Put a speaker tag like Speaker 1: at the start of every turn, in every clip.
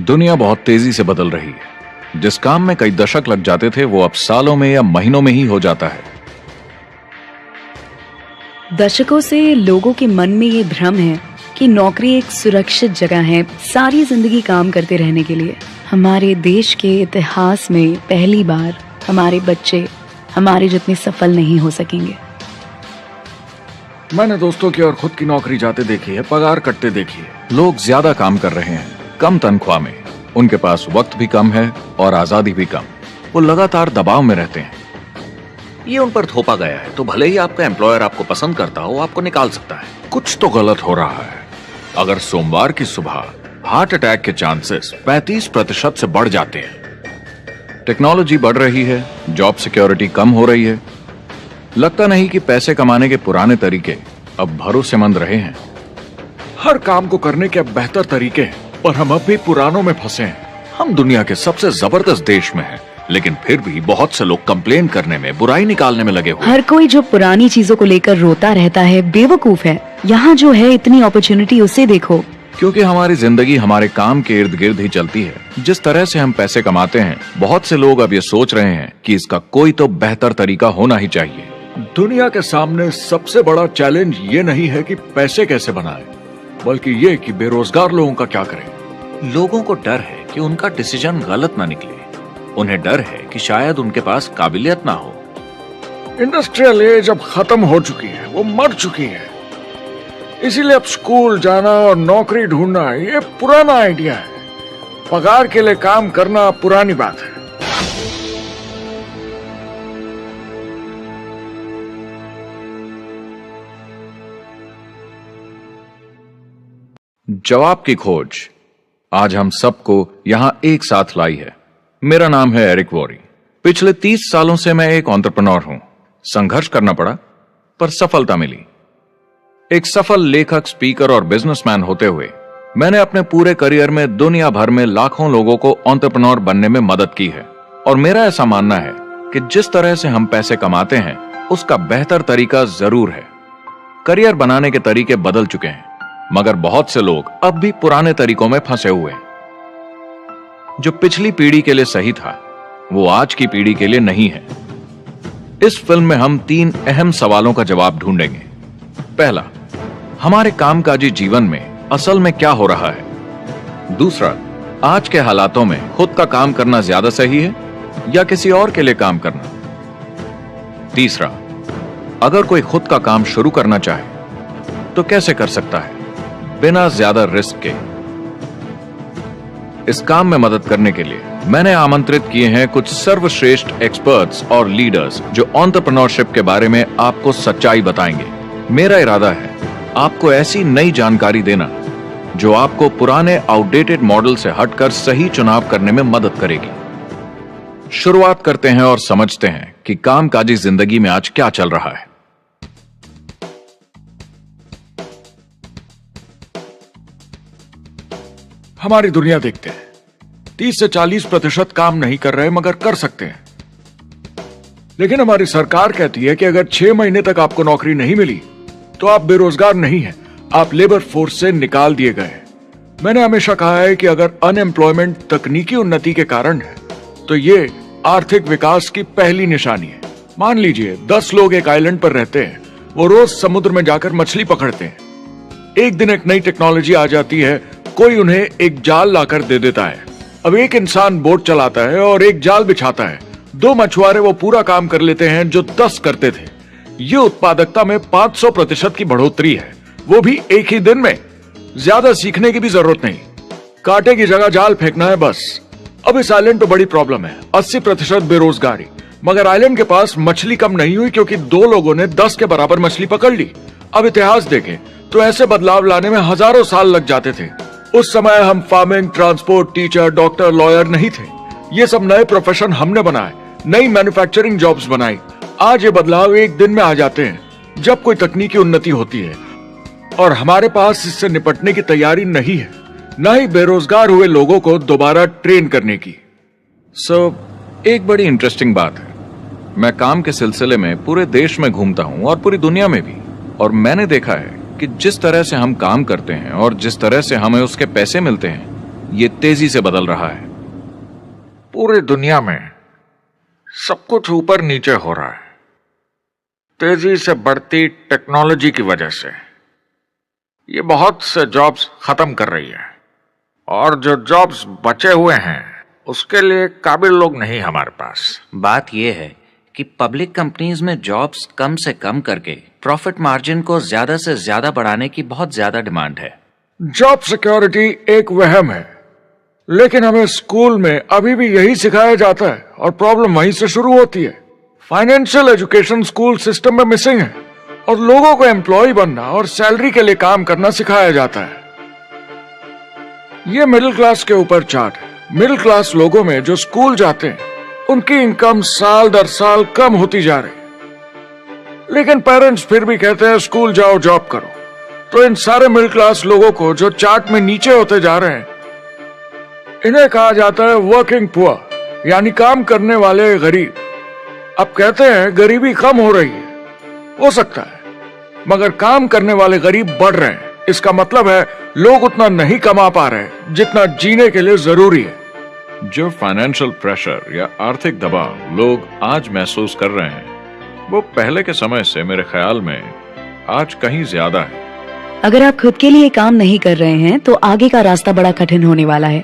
Speaker 1: दुनिया बहुत तेजी से बदल रही है। जिस काम में कई दशक लग जाते थे वो अब सालों में या महीनों में ही हो जाता है।
Speaker 2: दशकों से लोगों के मन में ये भ्रम है कि नौकरी एक सुरक्षित जगह है सारी जिंदगी काम करते रहने के लिए। हमारे देश के इतिहास में पहली बार हमारे बच्चे हमारे जितने सफल नहीं हो सकेंगे।
Speaker 1: मैंने दोस्तों की और खुद की नौकरी जाते देखी है, पगार कटते देखी है। लोग ज्यादा काम कर रहे हैं कम तनख्वाह में, उनके पास वक्त भी कम है और आजादी भी कम। वो लगातार दबाव में रहते हैं।
Speaker 3: ये उन पर थोपा गया है तो भले ही आपका एम्प्लॉयर आपको पसंद करता हो, आपको निकाल सकता है।
Speaker 1: कुछ तो गलत हो रहा है। अगर सोमवार की सुबह हार्ट अटैक के चांसेस 35% से बढ़ जाते हैं। टेक्नोलॉजी बढ़ रही है, जॉब सिक्योरिटी कम हो रही है। लगता नहीं कि पैसे कमाने के पुराने तरीके अब भरोसेमंद रहे हैं। हर काम को करने के अब बेहतर तरीके हैं, पर हम अब भी पुरानों में फंसे हैं। हम दुनिया के सबसे जबरदस्त देश में हैं, लेकिन फिर भी बहुत से लोग कंप्लेन करने में, बुराई निकालने में लगे हुए।
Speaker 2: हर कोई जो पुरानी चीजों को लेकर रोता रहता है बेवकूफ है। यहाँ जो है इतनी अपॉर्चुनिटी उसे देखो।
Speaker 1: क्योंकि हमारी जिंदगी हमारे काम के इर्द गिर्द ही चलती है। जिस तरह से हम पैसे कमाते हैं, बहुत से लोग अब ये सोच रहे हैं कि इसका कोई तो बेहतर तरीका होना ही चाहिए। दुनिया के सामने सबसे बड़ा चैलेंज ये नहीं है कि पैसे कैसे बनाएं, बल्कि ये कि बेरोजगार लोगों का क्या करें।
Speaker 3: लोगों को डर है कि उनका डिसीजन गलत ना निकले। उन्हें डर है कि शायद उनके पास काबिलियत ना हो।
Speaker 1: इंडस्ट्रियल एज अब खत्म हो चुकी है, वो मर चुकी है। इसीलिए अब स्कूल जाना और नौकरी ढूंढना ये पुराना आइडिया है। पगार के लिए काम करना पुरानी बात है। जवाब की खोज आज हम सबको यहां एक साथ लाई है। मेरा नाम है एरिक वॉरी। पिछले 30 सालों से मैं एक एंटरप्रेन्योर हूं। संघर्ष करना पड़ा पर सफलता मिली। एक सफल लेखक, स्पीकर और बिजनेसमैन होते हुए मैंने अपने पूरे करियर में दुनिया भर में लाखों लोगों को एंटरप्रेन्योर बनने में मदद की है। और मेरा ऐसा मानना है कि जिस तरह से हम पैसे कमाते हैं उसका बेहतर तरीका जरूर है। करियर बनाने के तरीके बदल चुके हैं, मगर बहुत से लोग अब भी पुराने तरीकों में फंसे हुए हैं। जो पिछली पीढ़ी के लिए सही था वो आज की पीढ़ी के लिए नहीं है। इस फिल्म में हम 3 अहम सवालों का जवाब ढूंढेंगे। पहला, हमारे कामकाजी जीवन में असल में क्या हो रहा है। दूसरा, आज के हालातों में खुद का काम करना ज्यादा सही है या किसी और के लिए काम करना। तीसरा, अगर कोई खुद का काम शुरू करना चाहे तो कैसे कर सकता है बिना ज्यादा रिस्क के। इस काम में मदद करने के लिए मैंने आमंत्रित किए हैं कुछ सर्वश्रेष्ठ एक्सपर्ट्स और लीडर्स जो एंटरप्रेन्योरशिप के बारे में आपको सच्चाई बताएंगे। मेरा इरादा है आपको ऐसी नई जानकारी देना जो आपको पुराने आउटडेटेड मॉडल से हटकर सही चुनाव करने में मदद करेगी। शुरुआत करते हैं और समझते हैं कि कामकाजी जिंदगी में आज क्या चल रहा है। हमारी दुनिया देखते हैं, 30 से 40% काम नहीं कर रहे मगर कर सकते हैं। लेकिन हमारी सरकार कहती है कि अगर 6 महीने तक आपको नौकरी नहीं मिली तो आप बेरोजगार नहीं हैं, आप लेबर फोर्स से निकाल दिए गए। मैंने हमेशा कहा है कि अगर अनएम्प्लॉयमेंट तकनीकी उन्नति के कारण है तो ये आर्थिक विकास की पहली निशानी है। मान लीजिए 10 लोग एक आइलैंड पर रहते हैं, वो रोज समुद्र में जाकर मछली पकड़ते हैं। एक दिन एक नई टेक्नोलॉजी आ जाती है, कोई उन्हें एक जाल लाकर दे देता है। अब एक इंसान बोट चलाता है और एक जाल बिछाता है। 2 मछुआरे वो पूरा काम कर लेते हैं जो 10 करते थे। ये उत्पादकता में 500% की बढ़ोतरी है, वो भी एक ही दिन में। ज्यादा सीखने की भी जरूरत नहीं, कांटे की जगह जाल फेंकना है बस। अब इस आइलैंड पे बड़ी प्रॉब्लम है, 80% बेरोजगारी। मगर आइलैंड के पास मछली कम नहीं हुई क्योंकि 2 लोगों ने 10 के बराबर मछली पकड़ ली। अब इतिहास देखें तो ऐसे बदलाव लाने में हजारों साल लग जाते थे। उस समय हम farming, transport, teacher, doctor, lawyer नहीं थे। ये सब नए प्रोफेशन हमने बनाए, नई मैन्युफैक्चरिंग जॉब्स बनाई। आज ये बदलाव एक दिन में आ जाते हैं जब कोई तकनीकी उन्नति होती है, और हमारे पास इससे निपटने की तैयारी नहीं है, न ही बेरोजगार हुए लोगों को दोबारा ट्रेन करने की। एक बड़ी इंटरेस्टिंग बात है, मैं काम के सिलसिले में पूरे देश में घूमता हूं और पूरी दुनिया में भी, और मैंने देखा है कि जिस तरह से हम काम करते हैं और जिस तरह से हमें उसके पैसे मिलते हैं
Speaker 3: ये तेजी से बदल रहा है।
Speaker 1: पूरी दुनिया में सब कुछ ऊपर नीचे हो रहा है, तेजी से बढ़ती टेक्नोलॉजी की वजह से। ये बहुत से जॉब्स खत्म कर रही है, और जो जॉब्स बचे हुए हैं उसके लिए काबिल लोग नहीं हमारे पास।
Speaker 3: बात यह है कि पब्लिक कंपनीज में जॉब्स कम से कम करके प्रॉफिट मार्जिन को ज्यादा से ज्यादा बढ़ाने की बहुत ज्यादा डिमांड है।
Speaker 1: जॉब सिक्योरिटी एक वहम है, लेकिन हमें स्कूल में अभी भी यही सिखाया जाता है और प्रॉब्लम वहीं से शुरू होती है। फाइनेंशियल एजुकेशन स्कूल सिस्टम में मिसिंग है और लोगों को एम्प्लॉय बनना और सैलरी के लिए काम करना सिखाया जाता है। ये मिडिल क्लास के ऊपर चार्ट है। मिडिल क्लास लोगों में जो स्कूल जाते हैं उनकी इनकम साल दर साल कम होती जा रही है, लेकिन पेरेंट्स फिर भी कहते हैं स्कूल जाओ, जॉब करो। तो इन सारे मिडिल क्लास लोगों को जो चार्ट में नीचे होते जा रहे हैं, इन्हें कहा जाता है वर्किंग पुअर, यानी काम करने वाले गरीब। अब कहते हैं गरीबी कम हो रही है, हो सकता है, मगर काम करने वाले गरीब बढ़ रहे हैं। इसका मतलब है लोग उतना नहीं कमा पा रहे जितना जीने के लिए जरूरी है।
Speaker 4: जो फाइनेंशियल प्रेशर या आर्थिक दबाव लोग आज महसूस कर रहे हैं, वो पहले के समय से मेरे ख्याल में आज कहीं ज्यादा है।
Speaker 2: अगर आप खुद के लिए काम नहीं कर रहे हैं तो आगे का रास्ता बड़ा कठिन होने वाला है।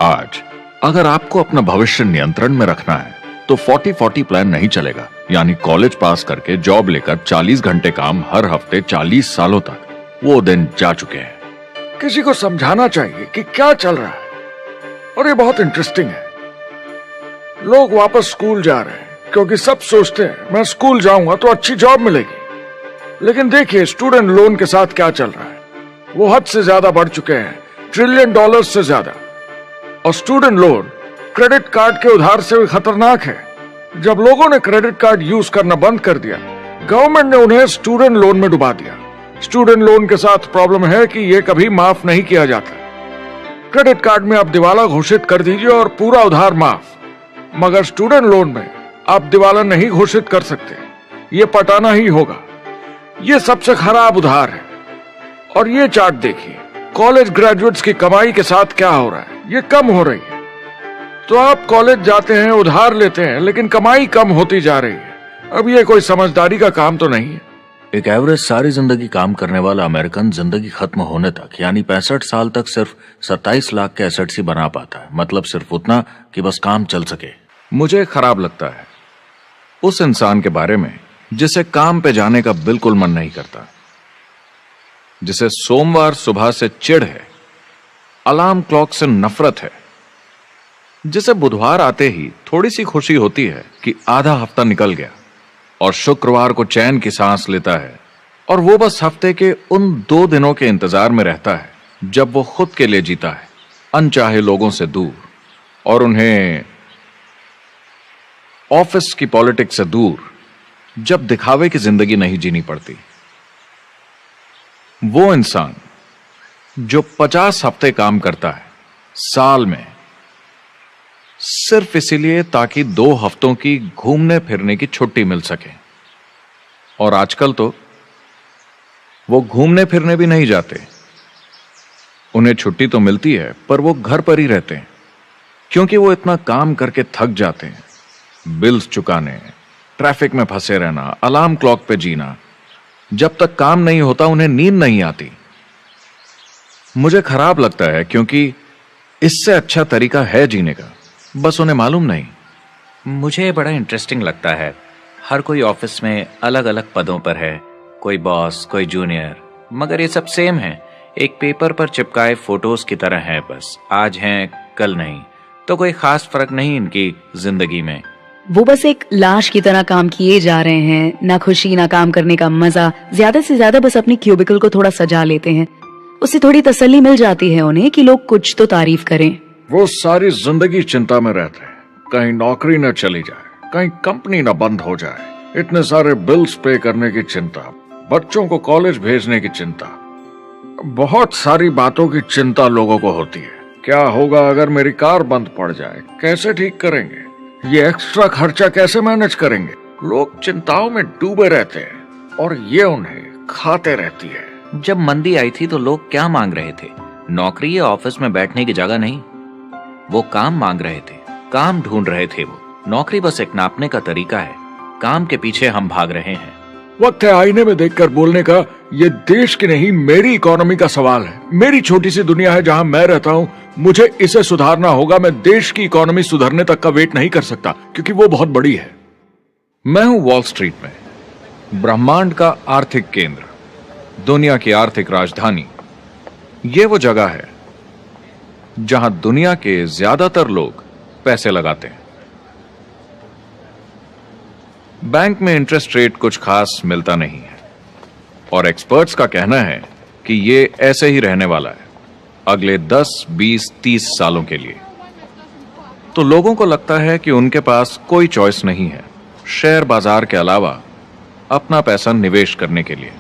Speaker 3: आज अगर आपको अपना भविष्य नियंत्रण में रखना है तो 40-40 प्लान नहीं चलेगा, यानी कॉलेज पास करके जॉब लेकर 40 घंटे काम हर हफ्ते 40 सालों तक, वो दिन जा चुके हैं।
Speaker 1: किसी को समझाना चाहिए कि क्या चल रहा है, और ये बहुत इंटरेस्टिंग है। लोग वापस स्कूल जा रहे हैं क्योंकि सब सोचते हैं मैं स्कूल जाऊंगा तो अच्छी जॉब मिलेगी। लेकिन देखिए स्टूडेंट लोन के साथ क्या चल रहा है, वो हद से ज्यादा बढ़ चुके हैं, $1 ट्रिलियन से ज्यादा। और स्टूडेंट लोन क्रेडिट कार्ड के उधार से भी खतरनाक है। जब लोगों ने क्रेडिट कार्ड यूज करना बंद कर दिया, गवर्नमेंट ने उन्हें स्टूडेंट लोन में डुबा दिया। स्टूडेंट लोन के साथ प्रॉब्लम है कि यह कभी माफ नहीं किया जाता। क्रेडिट कार्ड में आप दिवाला घोषित कर दीजिए और पूरा उधार माफ, मगर स्टूडेंट लोन में आप दिवाला नहीं घोषित कर सकते, ये पटाना ही होगा। ये सबसे खराब उधार है। और ये चार्ट देखिए, कॉलेज ग्रेजुएट्स की कमाई के साथ क्या हो रहा है, ये कम हो रही है। तो आप कॉलेज जाते हैं, उधार लेते हैं, लेकिन कमाई कम होती जा रही है। अब ये कोई समझदारी का काम तो नहीं है।
Speaker 3: एक एवरेज सारी जिंदगी काम करने वाला अमेरिकन जिंदगी खत्म होने तक, यानी 65 साल तक सिर्फ 27 लाख के एसेट्स ही बना पाता है। मतलब सिर्फ उतना कि बस काम चल सके।
Speaker 4: मुझे खराब लगता है उस इंसान के बारे में जिसे काम पे जाने का बिल्कुल मन नहीं करता, जिसे सोमवार सुबह से चिढ़ है, अलार्म क्लॉक से नफरत है, जिसे बुधवार आते ही थोड़ी सी खुशी होती है कि आधा हफ्ता निकल गया और शुक्रवार को चैन की सांस लेता है, और वो बस हफ्ते के उन 2 दिनों के इंतजार में रहता है जब वो खुद के लिए जीता है, अनचाहे लोगों से दूर, और उन्हें ऑफिस की पॉलिटिक्स से दूर, जब दिखावे की जिंदगी नहीं जीनी पड़ती। वो इंसान जो 50 हफ्ते काम करता है साल में, सिर्फ इसीलिए ताकि 2 हफ्तों की घूमने फिरने की छुट्टी मिल सके। और आजकल तो वो घूमने फिरने भी नहीं जाते। उन्हें छुट्टी तो मिलती है पर वो घर पर ही रहते हैं, क्योंकि वो इतना काम करके थक जाते हैं। बिल्स चुकाने, ट्रैफिक में फंसे रहना, अलार्म क्लॉक पे जीना, जब तक काम नहीं होता उन्हें नींद नहीं आती। मुझे खराब लगता है क्योंकि इससे अच्छा तरीका है जीने का, बस उन्हें मालूम नहीं।
Speaker 3: मुझे बड़ा इंटरेस्टिंग लगता है, हर कोई ऑफिस में अलग अलग पदों पर है, कोई बॉस, कोई जूनियर, मगर ये सब सेम है, एक पेपर पर चिपकाए फोटोज की तरह है। बस आज हैं कल नहीं, तो कोई खास फर्क नहीं इनकी जिंदगी में।
Speaker 2: वो बस एक लाश की तरह काम किए जा रहे हैं, ना खुशी ना काम करने का मजा। ज्यादा से ज्यादा बस अपनी क्यूबिकल को थोड़ा सजा लेते हैं, उससे थोड़ी तसल्ली मिल जाती है उन्हें कि लोग कुछ तो तारीफ करें।
Speaker 1: वो सारी जिंदगी चिंता में रहते हैं, कहीं नौकरी न चली जाए, कहीं कंपनी न बंद हो जाए, इतने सारे बिल्स पे करने की चिंता, बच्चों को कॉलेज भेजने की चिंता, बहुत सारी बातों की चिंता लोगों को होती है। क्या होगा अगर मेरी कार बंद पड़ जाए, कैसे ठीक करेंगे, ये एक्स्ट्रा खर्चा कैसे मैनेज करेंगे। लोग चिंताओं में डूबे रहते हैं और ये उन्हें खाते रहती है।
Speaker 3: जब मंदी आई थी तो लोग क्या मांग रहे थे? नौकरी या ऑफिस में बैठने की जगह नहीं। वो काम मांग रहे थे, काम ढूंढ रहे थे। वो नौकरी बस एक नापने का तरीका है, काम के पीछे हम भाग रहे हैं।
Speaker 1: वक्त है आईने में देखकर बोलने का। ये देश की नहीं, मेरी इकोनॉमी का सवाल है। मेरी छोटी सी दुनिया है जहां मैं रहता हूं, मुझे इसे सुधारना होगा। मैं देश की इकोनॉमी सुधरने तक का वेट नहीं कर सकता, क्योंकि वो बहुत बड़ी है।
Speaker 4: मैं हूं वॉल स्ट्रीट में, ब्रह्मांड का आर्थिक केंद्र, दुनिया की आर्थिक राजधानी। ये वो जगह है जहां दुनिया के ज्यादातर लोग पैसे लगाते हैं। बैंक में इंटरेस्ट रेट कुछ खास मिलता नहीं है, और एक्सपर्ट्स का कहना है कि ये ऐसे ही रहने वाला है अगले 10, 20, 30 सालों के लिए। तो लोगों को लगता है कि उनके पास कोई चॉइस नहीं है शेयर बाजार के अलावा अपना पैसा निवेश करने के लिए,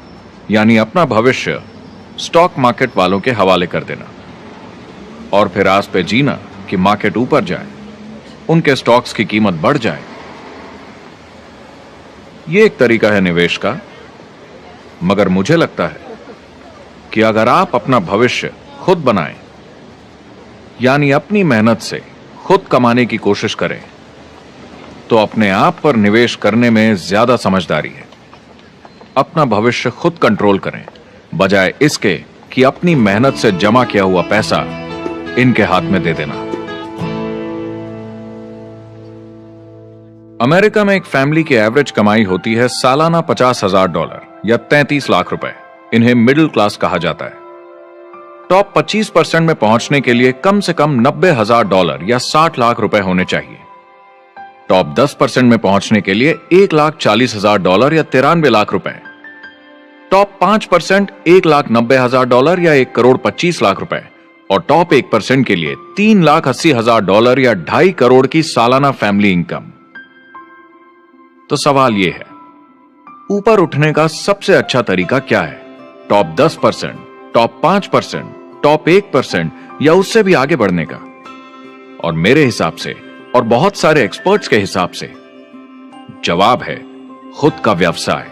Speaker 4: यानी अपना भविष्य स्टॉक मार्केट वालों के हवाले कर देना और फिर आस पे जीना कि मार्केट ऊपर जाए, उनके स्टॉक्स की कीमत बढ़ जाए। ये एक तरीका है निवेश का, मगर मुझे लगता है कि अगर आप अपना भविष्य खुद बनाएं, यानी अपनी मेहनत से खुद कमाने की कोशिश करें, तो अपने आप पर निवेश करने में ज्यादा समझदारी है। अपना भविष्य खुद कंट्रोल करें, बजाय इसके कि अपनी मेहनत से जमा किया हुआ पैसा इनके हाथ में दे देना। अमेरिका में एक फैमिली की एवरेज कमाई होती है सालाना $50,000 या 33 लाख रुपए। इन्हें मिडिल क्लास कहा जाता है। टॉप 25% में पहुंचने के लिए कम से कम $90,000 या 60 लाख रुपए होने चाहिए। टॉप 10% में पहुंचने के लिए $1,40,000 या 93 लाख रुपए। टॉप 5% $1,90,000 या 1,25,00,000 रुपए, और टॉप 1% के लिए $3,80,000 या 2.5 करोड़ की सालाना फैमिली इनकम। तो सवाल यह है, ऊपर उठने का सबसे अच्छा तरीका क्या है? टॉप 10%, टॉप 5%, टॉप 1% या उससे भी आगे बढ़ने का? और मेरे हिसाब से और बहुत सारे एक्सपर्ट्स के हिसाब से जवाब है खुद का व्यवसाय।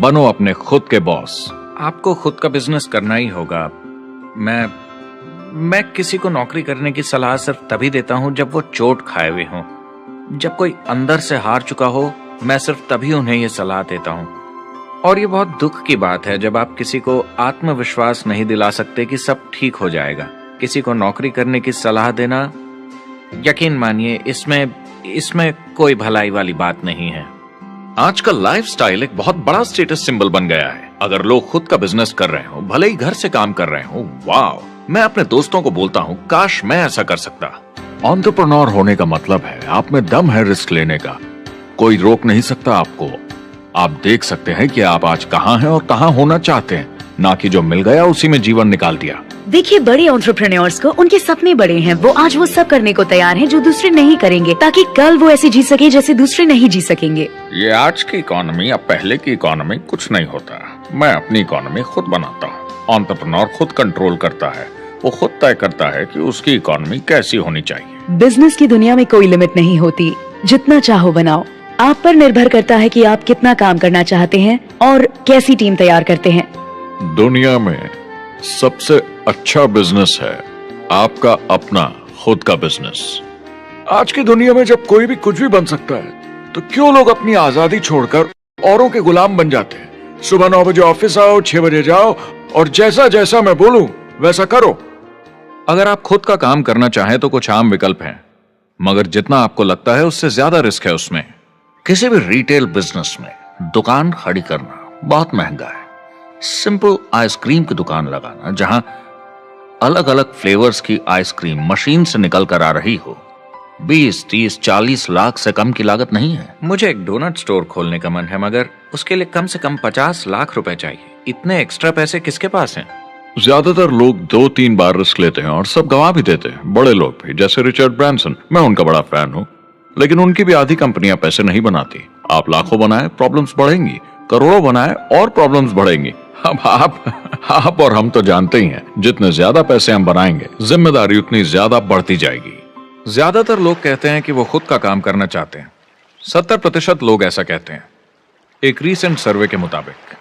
Speaker 4: बनो अपने खुद के बॉस।
Speaker 3: आपको खुद का बिजनेस करना ही होगा। मैं किसी को नौकरी करने की सलाह सिर्फ तभी देता हूं जब वो चोट खाए हुए हों। जब कोई अंदर से हार चुका हो, मैं सिर्फ तभी उन्हें यह सलाह देता हूं। और ये बहुत दुख की बात है जब आप किसी को आत्मविश्वास नहीं दिला सकते कि सब ठीक हो जाएगा। किसी को नौकरी करने की सलाह देना, यकीन मानिए, इसमें कोई भलाई वाली बात नहीं है।
Speaker 4: आजकल लाइफस्टाइल एक बहुत बड़ा स्टेटस सिंबल बन गया है। अगर लोग खुद का बिजनेस कर रहे हो, भले ही घर से काम कर रहे हो, वाह! मैं अपने दोस्तों को बोलता हूं, काश मैं ऐसा कर सकता।
Speaker 1: एंटरप्रेन्योर होने का मतलब है आप में दम है रिस्क लेने का। कोई रोक नहीं सकता आपको। आप देख सकते हैं कि आप आज कहां हैं और कहां होना चाहते हैं, ना कि जो मिल गया उसी में जीवन निकाल दिया।
Speaker 2: देखिए, बड़े एंटरप्रेन्योर्स को उनके सपने बड़े हैं। वो आज वो सब करने को तैयार हैं जो दूसरे नहीं करेंगे, ताकि कल वो ऐसे जी सके जैसे दूसरे नहीं जी सकेंगे।
Speaker 5: ये आज की इकोनॉमी अब पहले की इकोनॉमी कुछ नहीं होता। मैं अपनी इकोनॉमी खुद बनाता हूँ। एंटरप्रेन्योर खुद कंट्रोल करता है। वो खुद तय करता है कि उसकी इकोनॉमी कैसी होनी चाहिए।
Speaker 2: बिजनेस की दुनिया में कोई लिमिट नहीं होती। जितना चाहो बनाओ। आप पर निर्भर करता है कि आप कितना काम करना चाहते हैं और कैसी टीम तैयार करते हैं।
Speaker 1: दुनिया में सबसे अच्छा बिजनेस है आपका अपना खुद का बिजनेस। आज की दुनिया में जब कोई भी कुछ भी बन सकता है, तो क्यों लोग अपनी आजादी छोड़कर औरों के गुलाम बन जाते हैं? सुबह 9 बजे ऑफिस आओ, 6 बजे जाओ, और जैसा जैसा मैं बोलूं वैसा करो।
Speaker 4: अगर आप खुद का काम करना चाहें तो कुछ आम विकल्प हैं, मगर जितना आपको लगता है उससे ज्यादा रिस्क है उसमें।
Speaker 5: किसी भी रिटेल बिजनेस में दुकान खड़ी करना बहुत महंगा है। सिंपल आइसक्रीम की दुकान लगाना, जहां अलग अलग फ्लेवर्स की आइसक्रीम मशीन से निकल कर आ रही हो, 20, 30, 40 लाख से कम की लागत नहीं है।
Speaker 3: मुझे एक डोनट स्टोर खोलने का मन है, मगर उसके लिए कम से कम 50 लाख रुपए चाहिए। इतने एक्स्ट्रा पैसे किसके पास हैं?
Speaker 1: ज्यादातर लोग 2-3 बार रिस्क लेते हैं और सब गंवा भी देते हैं। बड़े लोग भी, जैसे रिचर्ड ब्रांसन। मैं उनका बड़ा फैन हूं, लेकिन उनकी भी आधी कंपनियां पैसे नहीं बनाती। आप लाखों बनाए, प्रॉब्लम्स बढ़ेंगी। करोड़ों बनाए और प्रॉब्लम्स बढ़ेंगी। अब आप और हम तो जानते ही हैं, जितने ज्यादा पैसे हम बनाएंगे, जिम्मेदारी उतनी ज्यादा बढ़ती जाएगी।
Speaker 4: ज्यादातर लोग कहते हैं कि वो खुद का काम करना चाहते हैं। 70% लोग ऐसा कहते हैं, एक रीसेंट सर्वे के मुताबिक।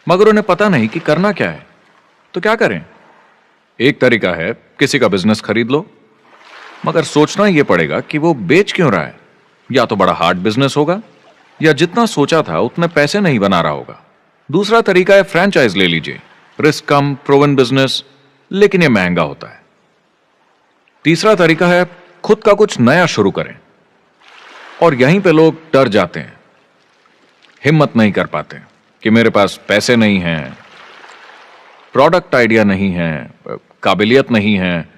Speaker 4: मगर उन्हें पता नहीं कि करना क्या है। तो क्या करें? एक तरीका है किसी का बिजनेस खरीद लो, मगर सोचना यह पड़ेगा कि वो बेच क्यों रहा है। या तो बड़ा हार्ड बिजनेस होगा, या जितना सोचा था उतने पैसे नहीं बना रहा होगा। दूसरा तरीका है फ्रेंचाइज ले लीजिए, रिस्क कम, प्रूवन बिजनेस, लेकिन यह महंगा होता है। तीसरा तरीका है खुद का कुछ नया शुरू करें, और यहीं पे लोग डर जाते हैं, हिम्मत नहीं कर पाते कि मेरे पास पैसे नहीं हैं, प्रोडक्ट आइडिया नहीं है, काबिलियत नहीं है,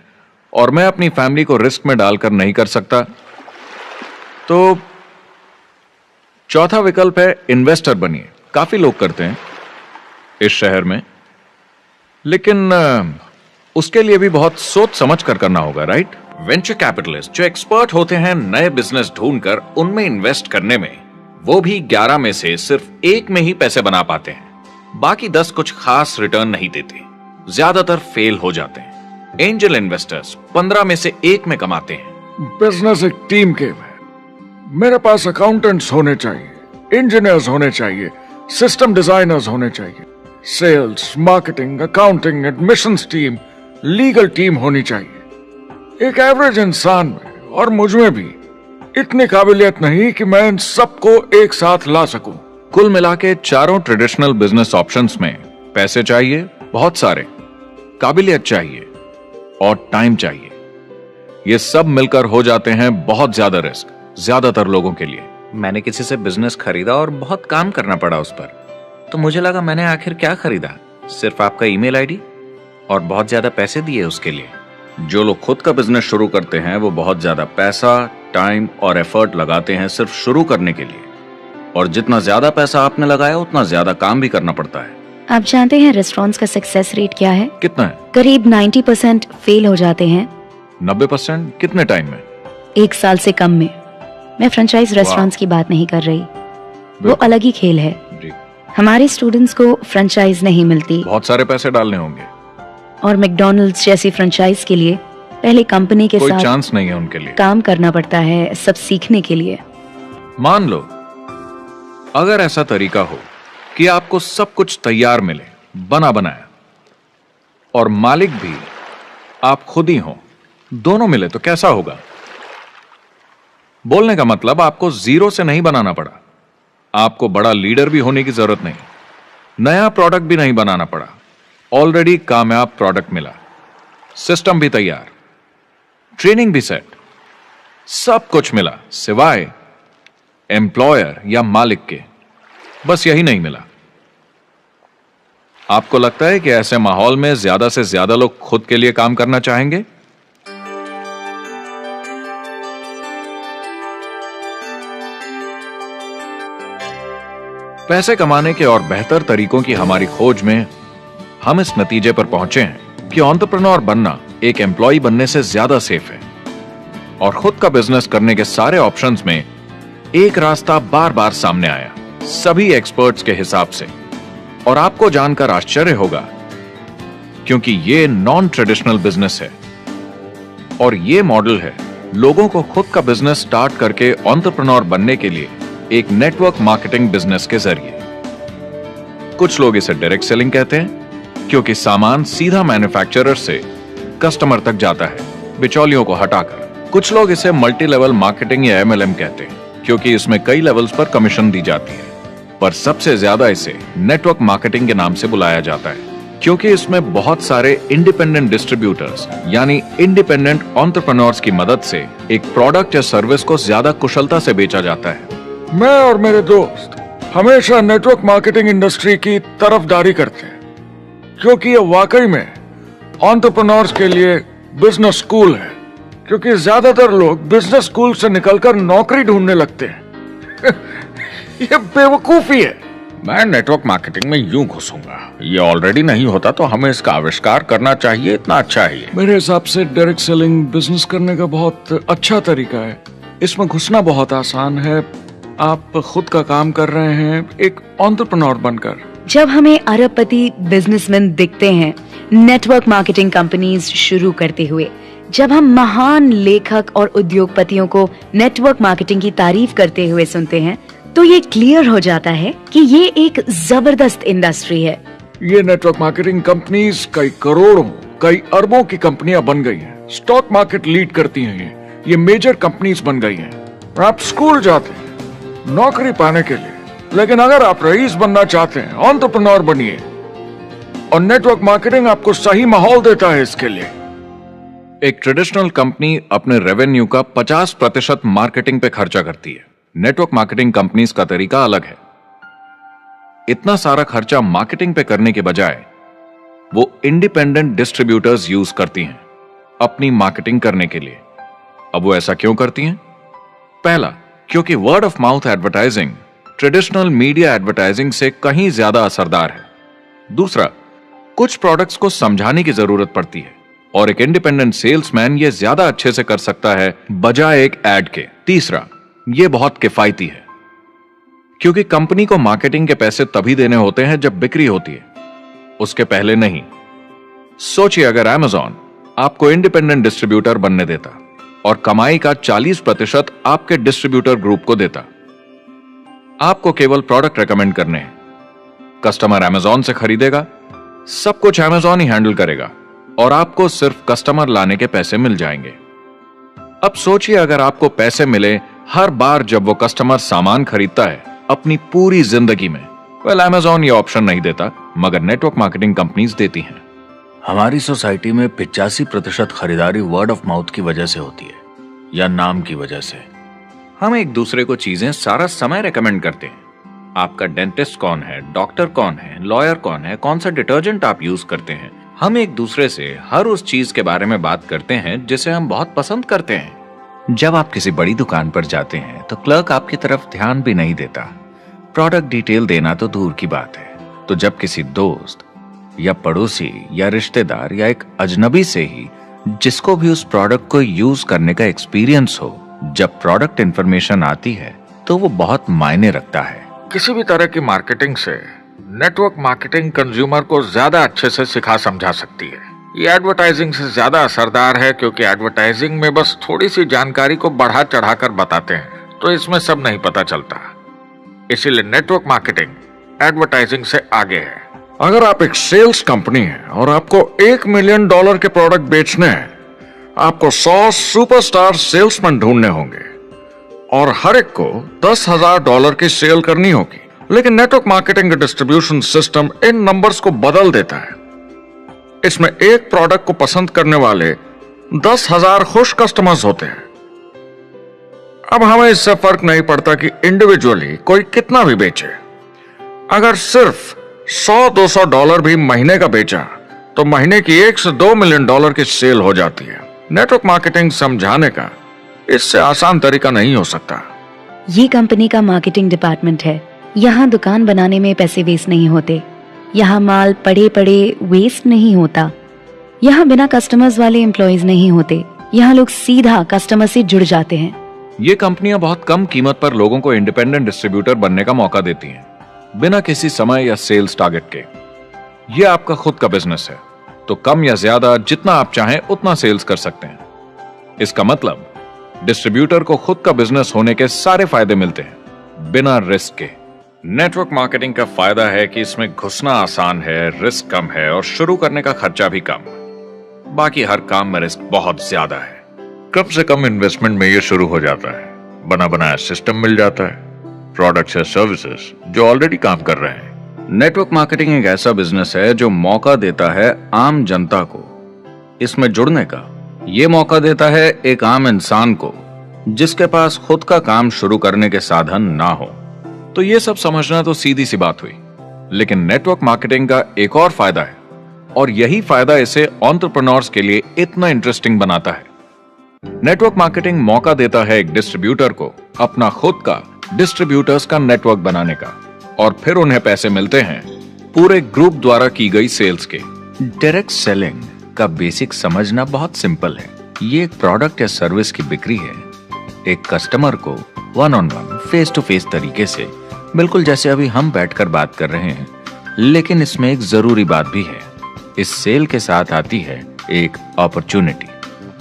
Speaker 4: और मैं अपनी फैमिली को रिस्क में डालकर नहीं कर सकता। तो चौथा विकल्प है इन्वेस्टर बनिए। काफी लोग करते हैं इस शहर में, लेकिन उसके लिए भी बहुत सोच समझ कर करना होगा, राइट?
Speaker 3: वेंचर कैपिटलिस्ट जो एक्सपर्ट होते हैं नए बिजनेस ढूंढकर उनमें इन्वेस्ट करने में, वो भी 11 में से सिर्फ 1 में ही पैसे बना पाते हैं। बाकी 10 कुछ खास रिटर्न नहीं देते, ज्यादातर फेल हो जाते हैं। एंजल इन्वेस्टर्स 15 में से 1 में कमाते हैं।
Speaker 1: बिजनेस एक टीम गेम है। मेरे पास अकाउंटेंट्स होने चाहिए, इंजीनियर्स होने चाहिए, सिस्टम डिजाइनर्स होने चाहिए, sales, marketing, accounting, admissions team, legal team होनी चाहिए। एक एवरेज इंसान में और मुझ में भी इतनी काबिलियत नहीं कि मैं इन सबको एक साथ ला सकूं।
Speaker 4: कुल मिला के चारों ट्रेडिशनल बिजनेस ऑप्शंस में पैसे चाहिए बहुत सारे, काबिलियत चाहिए और टाइम चाहिए। ये सब मिलकर हो जाते हैं बहुत ज्यादा रिस्क ज्यादातर लोगों के लिए।
Speaker 3: मैंने किसी से बिजनेस खरीदा और बहुत काम करना पड़ा उस पर, तो मुझे लगा मैंने आखिर क्या खरीदा, सिर्फ आपका ईमेल आईडी, और बहुत ज्यादा पैसे दिए उसके लिए।
Speaker 4: जो लोग खुद का बिजनेस शुरू करते हैं वो बहुत ज्यादा पैसा, टाइम और एफर्ट लगाते हैं सिर्फ शुरू करने के लिए, और जितना ज्यादा पैसा आपने लगाया उतना ज्यादा काम भी करना पड़ता है।
Speaker 2: आप जानते हैं रेस्टोरेंट्स का सक्सेस रेट क्या है?
Speaker 4: कितना है?
Speaker 2: करीब 90% फेल हो जाते हैं।
Speaker 4: 90% कितने टाइम में?
Speaker 2: 1 साल से कम में। मैं फ्रेंचाइज रेस्टोरेंट्स की बात नहीं कर रही, वो अलग ही खेल है।
Speaker 4: जी।
Speaker 2: हमारे स्टूडेंट्स को फ्रेंचाइज नहीं मिलती,
Speaker 4: बहुत सारे पैसे डालने होंगे,
Speaker 2: और मैकडॉनल्ड्स जैसी फ्रेंचाइज के लिए पहले कंपनी के
Speaker 4: कोई
Speaker 2: साथ
Speaker 4: चांस नहीं है उनके लिए।
Speaker 2: काम करना पड़ता है सब सीखने के लिए।
Speaker 4: मान लो अगर ऐसा तरीका हो कि आपको सब कुछ तैयार मिले, बना बनाया, और मालिक भी आप खुद ही हो, दोनों मिले, तो कैसा होगा? बोलने का मतलब आपको जीरो से नहीं बनाना पड़ा, आपको बड़ा लीडर भी होने की जरूरत नहीं, नया प्रोडक्ट भी नहीं बनाना पड़ा, ऑलरेडी कामयाब प्रोडक्ट मिला, सिस्टम भी तैयार, ट्रेनिंग भी सेट, सब कुछ मिला सिवाय एम्प्लॉयर या मालिक के। बस यही नहीं मिला। आपको लगता है कि ऐसे माहौल में ज्यादा से ज्यादा लोग खुद के लिए काम करना चाहेंगे? पैसे कमाने के और बेहतर तरीकों की हमारी खोज में हम इस नतीजे पर पहुंचे हैं कि एंटरप्रेन्योर बनना एक एम्प्लॉय बनने से ज्यादा सेफ है, और खुद का बिजनेस करने के सारे ऑप्शंस में एक रास्ता बार बार सामने आया सभी एक्सपर्ट्स के हिसाब से। और आपको जानकर आश्चर्य होगा क्योंकि ये नॉन ट्रेडिशनल बिजनेस है, और ये मॉडल है लोगों को खुद का बिजनेस स्टार्ट करके एंटरप्रेन्योर बनने के लिए एक नेटवर्क मार्केटिंग बिजनेस के जरिए। कुछ लोग इसे डायरेक्ट सेलिंग कहते हैं क्योंकि सामान सीधा मैन्युफैक्चरर से कस्टमर तक जाता है बिचौलियों को हटाकर। कुछ लोग इसे मल्टी लेवल मार्केटिंग या MLM कहते हैं क्योंकि इसमें कई लेवल्स पर कमीशन दी जाती है, पर सबसे ज्यादा इसे नेटवर्क मार्केटिंग के नाम से बुलाया जाता है क्योंकि इसमें बहुत सारे इंडिपेंडेंट डिस्ट्रीब्यूटर्स यानी इंडिपेंडेंट एंटरप्रेन्योर्स की मदद से एक प्रोडक्ट या सर्विस को ज्यादा कुशलता से बेचा जाता है।
Speaker 1: मैं और मेरे दोस्त हमेशा नेटवर्क मार्केटिंग इंडस्ट्री की तरफदारी करते हैं क्योंकि ये वाकई में एंटरप्रेन्योर्स के लिए बिजनेस स्कूल है, क्योंकि ज्यादातर लोग बिजनेस स्कूल से निकलकर नौकरी ढूंढने लगते हैं। ये बेवकूफी है।
Speaker 5: मैं नेटवर्क मार्केटिंग में यूं घुसूंगा, ये ऑलरेडी नहीं होता तो हमें इसका आविष्कार करना चाहिए, इतना अच्छा है ये।
Speaker 1: मेरे हिसाब से डायरेक्ट सेलिंग बिजनेस करने का बहुत अच्छा तरीका है। इसमें घुसना बहुत आसान है। आप खुद का काम कर रहे हैं एक एंटरप्रेन्योर बनकर।
Speaker 2: जब हमें अरबपति बिजनेसमैन दिखते हैं नेटवर्क मार्केटिंग कंपनीज शुरू करते हुए, जब हम महान लेखक और उद्योगपतियों को नेटवर्क मार्केटिंग की तारीफ करते हुए सुनते हैं, तो ये क्लियर हो जाता है कि ये एक जबरदस्त इंडस्ट्री है
Speaker 1: ये नेटवर्क मार्केटिंग कंपनीज कई करोड़ों, कई अरबों की कंपनियां बन गई हैं। स्टॉक मार्केट लीड करती हैं ये मेजर कंपनीज बन गई हैं। आप स्कूल जाते हैं नौकरी पाने के लिए, लेकिन अगर आप रईस बनना चाहते हैं, एंटरप्रेन्योर बनिए, और नेटवर्क मार्केटिंग आपको सही माहौल देता है इसके लिए।
Speaker 4: एक ट्रेडिशनल कंपनी अपने रेवेन्यू का 50% मार्केटिंग पे खर्चा करती है। नेटवर्क मार्केटिंग कंपनीज का तरीका अलग है। इतना सारा खर्चा मार्केटिंग पे करने के बजाय वो इंडिपेंडेंट डिस्ट्रीब्यूटर्स यूज करती हैं अपनी मार्केटिंग करने के लिए। अब वो ऐसा क्यों करती हैं? पहला, क्योंकि word of mouth advertising traditional media advertising से कहीं ज्यादा असरदार है। दूसरा, कुछ प्रोडक्ट्स को समझाने की जरूरत पड़ती है और एक इंडिपेंडेंट सेल्समैन ये ज्यादा अच्छे से कर सकता है बजाय एक एड के। तीसरा, ये बहुत किफायती है क्योंकि कंपनी को मार्केटिंग के पैसे तभी देने होते हैं जब बिक्री होती है, उसके पहले नहीं। सोचिए अगर Amazon आपको इंडिपेंडेंट डिस्ट्रीब्यूटर बनने देता और कमाई का 40% आपके डिस्ट्रीब्यूटर ग्रुप को देता। आपको केवल प्रोडक्ट रेकमेंड करने हैं, कस्टमर Amazon से खरीदेगा, सब कुछ Amazon ही हैंडल करेगा और आपको सिर्फ कस्टमर लाने के पैसे मिल जाएंगे। अब सोचिए अगर आपको पैसे मिले हर बार जब वो कस्टमर सामान खरीदता है अपनी पूरी जिंदगी में। वेल, Amazon ये ऑप्शन नहीं देता, मगर नेटवर्क मार्केटिंग कंपनीज देती हैं।
Speaker 5: हमारी सोसाइटी में 85% खरीदारी वर्ड ऑफ माउथ की वजह से होती है या नाम की वजह से।
Speaker 3: हम एक दूसरे को चीजें सारा समय रेकमेंड करते हैं। आपका डेंटिस्ट कौन है, डॉक्टर कौन है, लॉयर कौन है, कौन सा डिटर्जेंट आप यूज करते हैं। हम एक दूसरे से हर उस चीज के बारे में बात करते हैं जिसे हम बहुत पसंद करते हैं।
Speaker 5: जब आप किसी बड़ी दुकान पर जाते हैं तो क्लर्क आपकी तरफ ध्यान भी नहीं देता, प्रोडक्ट डिटेल देना तो दूर की बात है। तो जब किसी दोस्त या पड़ोसी या रिश्तेदार या एक अजनबी से ही जिसको भी उस प्रोडक्ट को यूज करने का एक्सपीरियंस हो, जब प्रोडक्ट इंफॉर्मेशन आती है तो वो बहुत मायने रखता है।
Speaker 1: किसी भी तरह की मार्केटिंग से नेटवर्क मार्केटिंग कंज्यूमर को ज्यादा अच्छे से सिखा समझा सकती है। ये एडवर्टाइजिंग से ज्यादा असरदार है क्योंकि एडवर्टाइजिंग में बस थोड़ी सी जानकारी को बढ़ा चढ़ाकर बताते हैं, तो इसमें सब नहीं पता चलता। इसीलिए नेटवर्क मार्केटिंग एडवर्टाइजिंग से आगे है। अगर आप एक सेल्स कंपनी है और आपको $1 मिलियन के प्रोडक्ट बेचने हैं, आपको 100 सुपरस्टार सेल्समैन ढूंढने होंगे और हर एक को $10,000 की सेल करनी होगी। लेकिन नेटवर्क मार्केटिंग का डिस्ट्रीब्यूशन सिस्टम इन नंबर्स को बदल देता है। इसमें एक प्रोडक्ट को पसंद करने वाले 10,000 खुश कस्टमर्स होते हैं। अब हमें इससे फर्क नहीं पड़ता कि इंडिविजुअली कोई कितना भी बेचे। अगर सिर्फ $100-200 भी महीने का बेचा तो महीने की $1 से $2 मिलियन की सेल हो जाती है। नेटवर्क मार्केटिंग समझाने का इससे आसान तरीका नहीं हो सकता।
Speaker 2: ये कंपनी का मार्केटिंग डिपार्टमेंट है। यहाँ दुकान बनाने में पैसे वेस्ट नहीं होते, यहाँ माल पड़े पड़े वेस्ट नहीं होता, यहाँ बिना कस्टमर्स वाले एम्प्लॉइज नहीं होते, यहाँ लोग सीधा कस्टमर से जुड़ जाते हैं।
Speaker 4: ये कंपनियां बहुत कम कीमत पर लोगों को इंडिपेंडेंट डिस्ट्रीब्यूटर बनने का मौका देती हैं, बिना किसी समय या सेल्स टारगेट के। ये आपका खुद का बिजनेस है, तो कम या ज्यादा जितना आप चाहें उतना सेल्स कर सकते हैं। इसका मतलब डिस्ट्रीब्यूटर को खुद का बिजनेस होने के सारे फायदे मिलते हैं, बिना रिस्क के। नेटवर्क मार्केटिंग का फायदा है कि इसमें घुसना आसान है, रिस्क कम है और शुरू करने का खर्चा भी कम। बाकी हर काम में रिस्क बहुत ज्यादा है।
Speaker 1: कम से कम इन्वेस्टमेंट में ये शुरू हो जाता है, बना बनाया सिस्टम मिल जाता है, प्रोडक्ट्स या सर्विसेज जो ऑलरेडी काम कर रहे हैं।
Speaker 4: नेटवर्क मार्केटिंग एक ऐसा बिजनेस है जो मौका देता है आम जनता को इसमें जुड़ने का। ये मौका देता है एक आम इंसान को जिसके पास खुद का काम शुरू करने के साधन ना हो। तो ये सब समझना तो सीधी सी बात हुई, लेकिन नेटवर्क मार्केटिंग का एक और फायदा है और यही फायदा इसे एंटरप्रेन्योर्स के लिए इतना इंटरेस्टिंग बनाता है। नेटवर्क मार्केटिंग मौका देता है एक डिस्ट्रीब्यूटर को अपना खुद का डिस्ट्रीब्यूटर्स का नेटवर्क बनाने का, और फिर उन्हें पैसे मिलते हैं पूरे ग्रुप द्वारा की गई सेल्स के।
Speaker 5: डायरेक्ट सेलिंग का बेसिक समझना बहुत सिंपल है। ये एक प्रोडक्ट या सर्विस की बिक्री है, एक कस्टमर को one on one, face to face तरीके से, बिल्कुल जैसे अभी हम बैठकर बात कर रहे हैं। लेकिन इसमें एक जरूरी बात भी है, इस सेल के साथ आती है एक अपॉर्चुनिटी,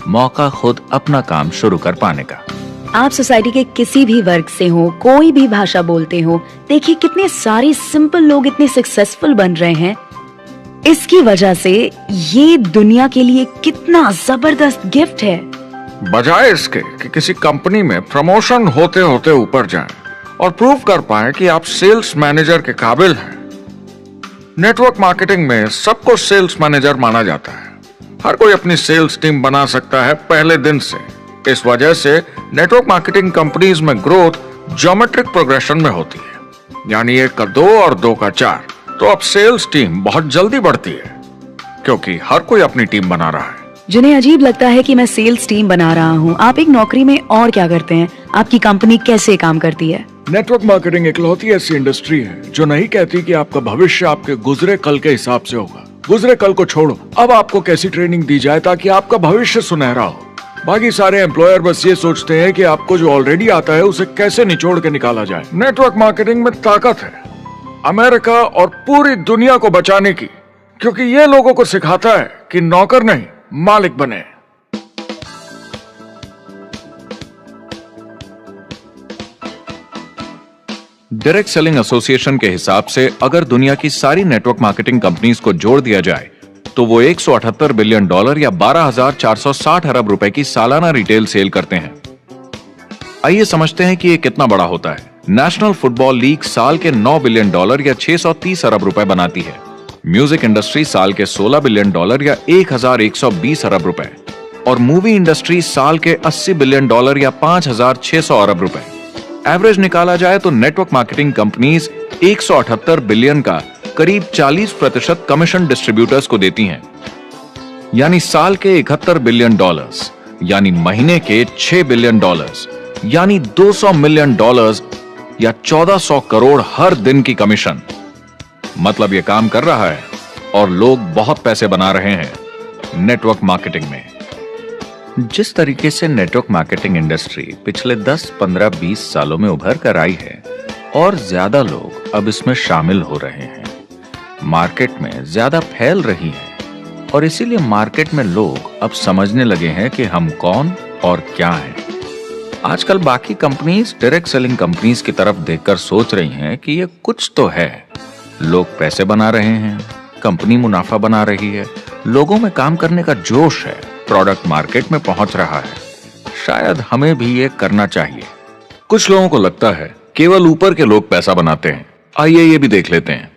Speaker 5: मौका खुद अपना काम शुरू कर पाने का।
Speaker 2: आप सोसाइटी के किसी भी वर्ग से हो, कोई भी भाषा बोलते हो, देखिए कितने सारे सिंपल लोग इतने सक्सेसफुल बन रहे हैं इसकी वजह से ये दुनिया के लिए कितना जबरदस्त गिफ्ट है।
Speaker 1: बजाय इसके कि किसी कंपनी में प्रमोशन होते होते ऊपर जाएं और प्रूव कर पाएं कि आप सेल्स मैनेजर के काबिल हैं, नेटवर्क मार्केटिंग में सबको सेल्स मैनेजर माना जाता है। हर कोई अपनी सेल्स टीम बना सकता है पहले दिन से। इस वजह से नेटवर्क मार्केटिंग कंपनीज में ग्रोथ ज्योमेट्रिक प्रोग्रेशन में होती है, यानी 1 का 2 और 2 का 4। तो अब सेल्स टीम बहुत जल्दी बढ़ती है क्योंकि हर कोई अपनी टीम बना रहा है।
Speaker 2: जिन्हें अजीब लगता है कि मैं सेल्स टीम बना रहा हूँ, आप एक नौकरी में और क्या करते हैं? आपकी कंपनी कैसे काम करती है?
Speaker 1: नेटवर्क मार्केटिंग इकलौती ऐसी इंडस्ट्री है जो नहीं कहती कि आपका भविष्य आपके गुजरे कल के हिसाब से होगा। गुजरे कल को छोड़ो, अब आपको कैसी ट्रेनिंग दी जाए ताकि आपका भविष्य सुनहरा हो। बाकी सारे एम्प्लॉयर बस ये सोचते हैं कि आपको जो ऑलरेडी आता है उसे कैसे निचोड़ के निकाला जाए। नेटवर्क मार्केटिंग में ताकत है अमेरिका और पूरी दुनिया को बचाने की, क्योंकि ये लोगों को सिखाता है कि नौकर नहीं मालिक बने।
Speaker 4: डायरेक्ट सेलिंग एसोसिएशन के हिसाब से अगर दुनिया की सारी नेटवर्क मार्केटिंग कंपनीज को जोड़ दिया जाए तो वो $178 बिलियन या 12,460 अरब रुपए की सालाना रिटेल सेल करते हैं। आइए समझते हैं कि ये कितना बड़ा होता है। नेशनल फुटबॉल लीग साल के $9 बिलियन या 630 अरब रुपए बनाती है। म्यूजिक इंडस्ट्री साल के $16 बिलियन या 1,120 अरब रुपए, और मूवी इंडस्ट्री साल के $80 बिलियन या 5,600 अरब रुपए। एवरेज निकाला जाए तो नेटवर्क मार्केटिंग कंपनीज 178 बिलियन का करीब 40% कमीशन डिस्ट्रीब्यूटर्स को देती हैं, यानी साल के $71 बिलियन, यानी महीने के $6 बिलियन, यानी $200 मिलियन या 1400 करोड़ हर दिन की कमीशन। मतलब ये काम कर रहा है और लोग बहुत पैसे बना रहे हैं नेटवर्क मार्केटिंग में।
Speaker 3: जिस तरीके से नेटवर्क मार्केटिंग इंडस्ट्री पिछले 10, 15, 20 सालों में उभर कर आई है और ज्यादा लोग अब इसमें शामिल हो रहे हैं, मार्केट में ज्यादा फैल रही है और इसीलिए मार्केट में लोग अब समझने लगे हैं कि हम कौन और क्या हैं। आजकल बाकी कंपनीज डायरेक्ट सेलिंग कंपनीज की तरफ देखकर सोच रही हैं कि ये कुछ तो है। लोग पैसे बना रहे हैं, कंपनी मुनाफा बना रही है, लोगों में काम करने का जोश है, प्रोडक्ट मार्केट में पहुंच रहा है, शायद हमें भी ये करना चाहिए।
Speaker 4: कुछ लोगों को लगता है केवल ऊपर के लोग पैसा बनाते हैं। आइए ये भी देख लेते हैं।